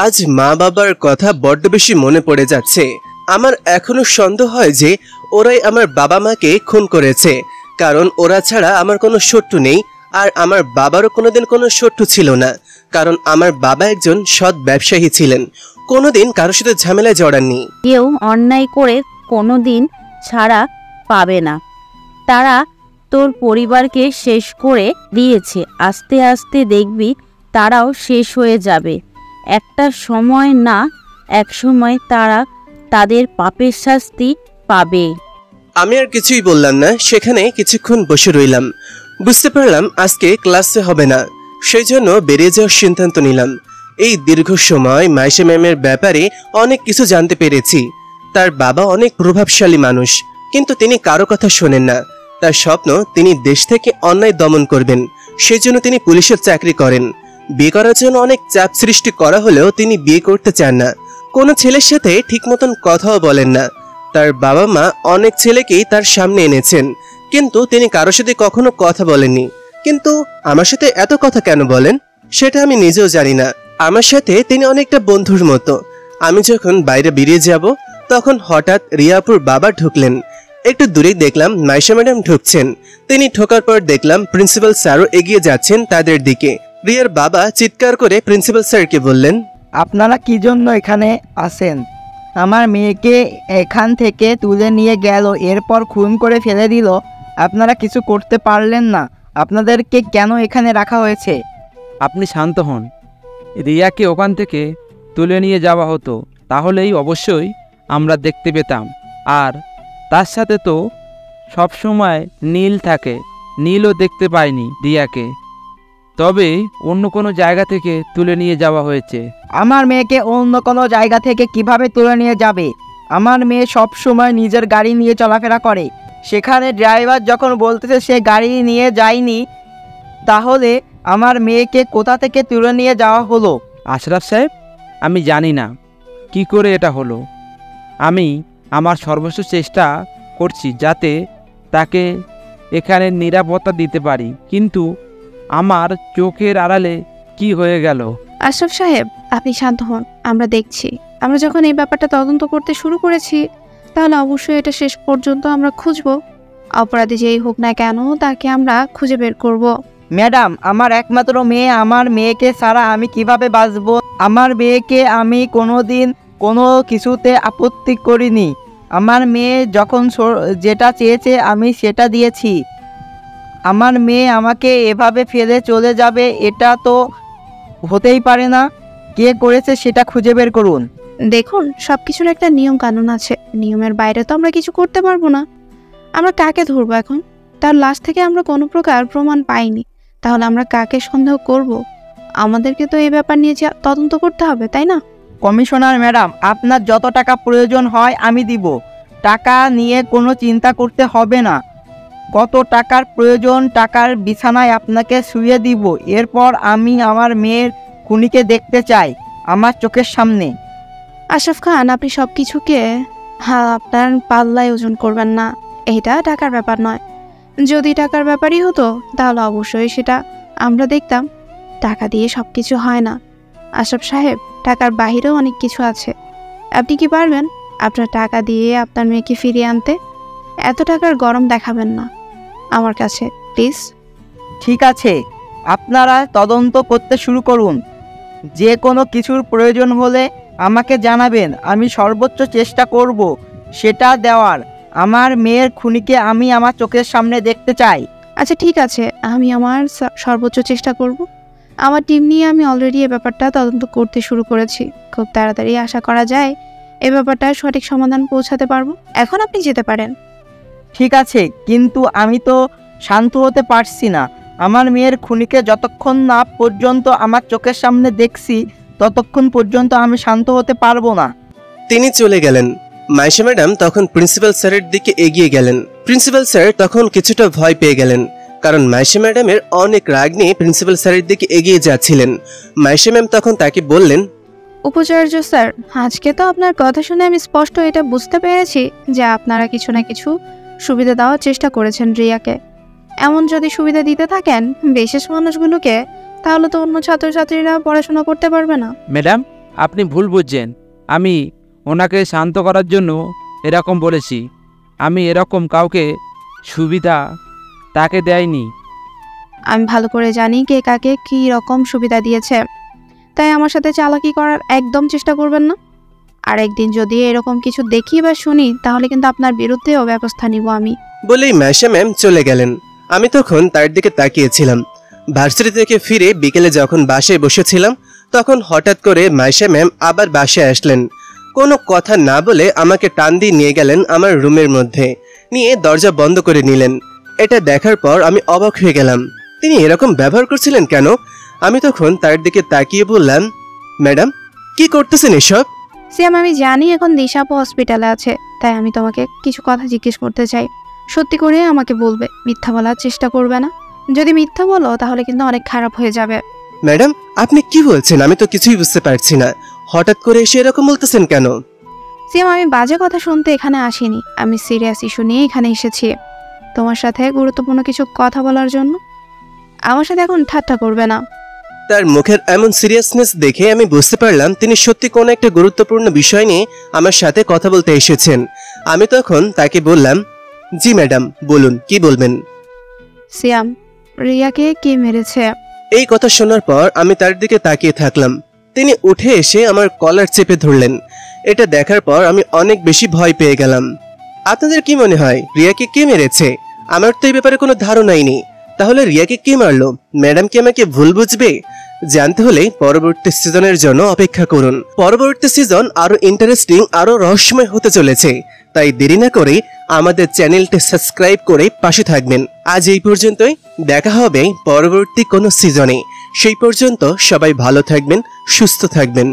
Speaker 3: আজ মা বাবার কথা বড্ড বেশি মনে পড়ে যাচ্ছে। আমার এখনো সন্দেহ হয় যে ওরাই আমার বাবা মাকে খুন করেছে, কারণ ওরা ছাড়া আমার কোনো শত্রু নেই। আর আমার বাবারও কোনোদিন কোনো শত্রু ছিল না, কারণ আমার বাবা একজন সৎ ব্যবসায়ী ছিলেন, কোনোদিন কারোর সাথে ঝামেলায় জড়াননি।
Speaker 13: কেউ অন্যায় করে কোনোদিন ছাড়া পাবে না। তারা তোর পরিবারকে শেষ করে দিয়েছে। আস্তে আস্তে দেখবি তারাও শেষ হয়ে যাবে। একটা সময় না এক সময় তারা তাদের পাপের শাস্তি পাবে।
Speaker 3: আমি আর কিছুই বললাম না, সেখানে কিছুক্ষণ বসে রইলাম। বুঝতে পারলাম আজকে ক্লাসে হবে না, সেই জন্য বেরিয়ে যাওয়ার সিদ্ধান্ত নিলাম। এই দীর্ঘ সময় মাইশা ম্যামের ব্যাপারে অনেক কিছু জানতে পেরেছি। তার বাবা অনেক প্রভাবশালী মানুষ, কিন্তু তিনি কারো কথা শোনেন না। তার স্বপ্ন তিনি দেশ থেকে অন্যায় দমন করবেন, সেই জন্য তিনি পুলিশের চাকরি করেন। বিয়ে করার জন্য অনেক চাপ সৃষ্টি করা হলেও তিনি বিয়ে করতে চান না। কোনো ছেলের সাথে ঠিক মতন কথাও বলেন না। তার বাবা মা অনেক ছেলেকেই তার সামনে এনেছেন, কিন্তু তিনি কারোর সাথে কখনো কথা বলেননি। কিন্তু আমার সাথে এত কথা কেন বলেন সেটা আমি নিজেও জানি না। আমার সাথে তিনি অনেকটা বন্ধুর মতো। আমি যখন বাইরে বেরিয়ে যাব তখন হঠাৎ রিয়াপুর বাবা ঢুকলেন। একটু দূরেই দেখলাম মাইশা ম্যাডাম ঢুকছেন। তিনি ঢোকার পর দেখলাম প্রিন্সিপাল স্যারও এগিয়ে যাচ্ছেন তাদের দিকে। রিয়ার বাবা চিৎকার করে প্রিন্সিপাল স্যারকে বললেন,
Speaker 14: আপনারা কি জন্য এখানে আসেন? আমার মেয়েকে এখান থেকে তুলে নিয়ে গেল, এরপর খুন করে ফেলে দিল। আপনারা কিছু করতে পারলেন না। আপনাদেরকে কেন এখানে রাখা হয়েছে?
Speaker 10: আপনি শান্ত হন। রিয়াকে ওখান থেকে তুলে নিয়ে যাওয়া হতো, তাহলেই অবশ্যই আমরা দেখতে পেতাম। আর তার সাথে তো সবসময় নীল থাকে, নীলও দেখতে পায়নি রিয়াকে। তবে অন্য কোনো জায়গা থেকে তুলে নিয়ে যাওয়া হয়েছে।
Speaker 14: আমার মেয়েকে অন্য কোনো জায়গা থেকে কিভাবে তুলে নিয়ে যাবে? আমার মেয়ে সব সময় নিজের গাড়ি নিয়ে চলাফেরা করে। সেখানে ড্রাইভার যখন বলতেছে সে গাড়ি নিয়ে যায়নি, তাহলে আমার মেয়েকে কোথা থেকে তুলে নিয়ে যাওয়া হলো?
Speaker 10: আশরাফ সাহেব, আমি জানি না কি করে এটা হলো। আমি আমার সর্বোচ্চ চেষ্টা করছি যাতে তাকে এখানে নিরাপত্তা দিতে পারি, কিন্তু আমার চোখের আড়ালে কি হয়ে গেল?
Speaker 11: আশরাফ সাহেব, আপনি শান্ত হন, আমরা দেখছি। আমরা যখন এই ব্যাপারটা তদন্ত করতে শুরু করেছি, তাহলে অবশ্যই এটা শেষ পর্যন্ত আমরা খুঁজব। অপরাধী যেই হোক না কেন, তাকে আমরা খুঁজে বের করব।
Speaker 14: ম্যাডাম, আমার একমাত্র মেয়ে, আমার মেয়েকে ছাড়া আমি কিভাবে বাঁচব? আমার মেয়েকে আমি কোনোদিন কোনো কিছুতে আপত্তি করিনি। আমার মেয়ে যখন যেটা চেয়েছে আমি সেটা দিয়েছি। আমার মেয়ে আমাকে এভাবে ফেলে চলে যাবে, এটা তো হতেই পারে না। কে করেছে সেটা খুঁজে বের করুন।
Speaker 11: দেখুন, সব কিছুর একটা নিয়ম কানুন আছে, নিয়মের বাইরে তো আমরা কিছু করতে পারবো না। আমরা কাকে ধরবো এখন? তার লাশ থেকে আমরা কোনো প্রকার প্রমাণ পাইনি, তাহলে আমরা কাকে সন্দেহ করব? আমাদেরকে তো এই ব্যাপার নিয়ে তদন্ত করতে হবে, তাই না?
Speaker 14: কমিশনার ম্যাডাম, আপনার যত টাকা প্রয়োজন হয় আমি দিব। টাকা নিয়ে কোনো চিন্তা করতে হবে না। কত টাকার প্রয়োজন, টাকার বিছানায় আপনাকে শুয়ে দিব। এরপর আমি আমার মেয়ের খুনিকে দেখতে চাই আমার চোখের সামনে।
Speaker 11: আশরাফ খান, আপনি সব কিছুকে আপনার পাল্লায় ওজন করবেন না। এটা টাকার ব্যাপার নয়। যদি টাকার ব্যাপারই হতো তাহলে অবশ্যই সেটা আমরা দেখতাম। টাকা দিয়ে সব কিছু হয় না আশরাফ সাহেব, টাকার বাহিরেও অনেক কিছু আছে। আপনি কি পারবেন আপনার টাকা দিয়ে আপনার মেয়েকে ফিরিয়ে আনতে? এত টাকার গরম দেখাবেন না আমার কাছে, প্লিজ।
Speaker 14: ঠিক আছে, আপনারা তদন্ত করতে শুরু করুন। যে কোনো কিছুর প্রয়োজন হলে আমাকে জানাবেন, আমি সর্বোচ্চ চেষ্টা করব সেটা দেওয়ার। আমার মেয়ের খুনিকে আমি আমার চোখের সামনে দেখতে চাই।
Speaker 11: আচ্ছা ঠিক আছে, আমি আমার সর্বোচ্চ চেষ্টা করব। আমার টিম নিয়ে আমি অলরেডি এ ব্যাপারটা তদন্ত করতে শুরু করেছি। খুব তাড়াতাড়ি আশা করা যায় এ ব্যাপারটার সঠিক সমাধান পৌঁছাতে পারবো। এখন আপনি যেতে পারেন।
Speaker 14: ঠিক আছে, কিন্তু আমি তো শান্ত হতে পারছি না। আমার মেয়ের খুনিকে যতক্ষণ না পর্যন্ত আমার চোখের সামনে দেখছি ততক্ষণ পর্যন্ত আমি শান্ত হতে পারবো না।
Speaker 3: তিনি চলে গেলেন। মাইশা ম্যাডাম তখন প্রিন্সিপাল স্যারের দিকে এগিয়ে গেলেন। প্রিন্সিপাল স্যার তখন কিছুটা ভয় পেয়ে গেলেন, কারণ মাইশা ম্যাডামের অনেক রাগ নিয়ে প্রিন্সিপাল স্যারের দিকে এগিয়ে যাচ্ছিলেন। মাইশা ম্যাম তখন তাকে বললেন,
Speaker 11: উপাচার্য স্যার, আজকে তো আপনার কথা শুনে আমি স্পষ্ট এটা বুঝতে পেরেছি যে আপনারা কিছু না কিছু সুবিধা দেওয়ার চেষ্টা করেছেন রিয়াকে। এমন যদি সুবিধা দিতে থাকেন বিশেষ মানুষগুলোকে, তাহলে তো অন্য ছাত্রছাত্রীরা পড়াশোনা করতে পারবে না।
Speaker 10: ম্যাডাম, আপনি ভুল বুঝছেন। আমি ওনাকে শান্ত করার জন্য এরকম বলেছি। আমি এরকম কাউকে সুবিধা তাকে দেয়নি।
Speaker 11: আমি ভালো করে জানি কে কাকে কী রকম সুবিধা দিয়েছে, তাই আমার সাথে চালাকি করার একদম চেষ্টা করবেন না। আর একদিন যদি এরকম কিছু দেখি বা শুনি তাহলে কিন্তু আপনার বিরুদ্ধেও ব্যবস্থা নিব আমি।
Speaker 3: বলেই মাইশা ম্যাম চলে গেলেন। আমি তখন তার দিকে তাকিয়েছিলাম। ভার্সিটি থেকে ফিরে বিকেলে যখন বাসায় বসেছিলাম তখন হঠাৎ করে মাইশা ম্যাম আবার বাসায় আসলেন। কোনো কথা না বলে আমাকে টান দিয়ে নিয়ে গেলেন আমার রুমের মধ্যে, নিয়ে দরজা বন্ধ করে নিলেন। এটা দেখার পর আমি অবাক হয়ে গেলাম। তিনি এরকম ব্যবহার করছিলেন কেন? আমি তখন তার দিকে তাকিয়ে বললাম, ম্যাডাম কি করতেছেন এসব?
Speaker 11: সিয়াম, আমি জানি এখন দিশা আপু হসপিটালে আছে, তাই আমি তোমাকে কিছু কথা জিজ্ঞেস করতে চাই। সত্যি করে আমাকে বলবে, মিথ্যা বলার চেষ্টা করবে না। যদি মিথ্যা বলো তাহলে কিন্তু অনেক খারাপ হয়ে যাবে।
Speaker 3: ম্যাডাম আপনি কি বলছেন? আমি তো কিছুই বুঝতে পারছি না, হঠাৎ করে এসে এরকম বলতেছেন কেন?
Speaker 11: সিয়াম, আমি বাজে কথা শুনতে এখানে আসিনি, আমি সিরিয়াস ইস্যু নিয়ে এখানে এসেছি তোমার সাথে গুরুত্বপূর্ণ কিছু কথা বলার জন্য। আমার সাথে এখন ঠাট্টা করবে না।
Speaker 3: তার মুখের এমন সিরিয়াসনেস দেখে আমি বুঝতে পারলাম তিনি সত্যি কোনো একটা গুরুত্বপূর্ণ বিষয় নিয়ে আমার সাথে কথা বলতে এসেছেন। আমি তখন তাকে বললাম, জি ম্যাডাম বলুন, কি বলবেন?
Speaker 11: সিয়াম, রিয়াকে কে মেরেছে?
Speaker 3: এই কথা শোনার পর আমি তার দিকে তাকিয়ে থাকলাম। তিনি উঠে এসে আমার কলার চেপে ধরলেন। এটা দেখার পর আমি অনেক বেশি ভয় পেয়ে গেলাম। আপনাদের কি মনে হয় রিয়াকে কে মেরেছে? আমার তো এই ব্যাপারে কোনো ধারণাই নেই। তাহলে রিয়াকে কে মারলো? ম্যাডাম কি আমাকে ভুল বুঝবে? জানতে হলে পরবর্তী সিজনের জন্য অপেক্ষা করুন। পরবর্তী সিজন আরো ইন্টারেস্টিং, আরো রহস্যময় হতে চলেছে, তাই দেরি না করে আমাদের চ্যানেলটি সাবস্ক্রাইব করে পাশে থাকবেন। আজ এই পর্যন্তই, দেখা হবে পরবর্তী কোনো সিজনে। সেই পর্যন্ত সবাই ভালো থাকবেন, সুস্থ থাকবেন।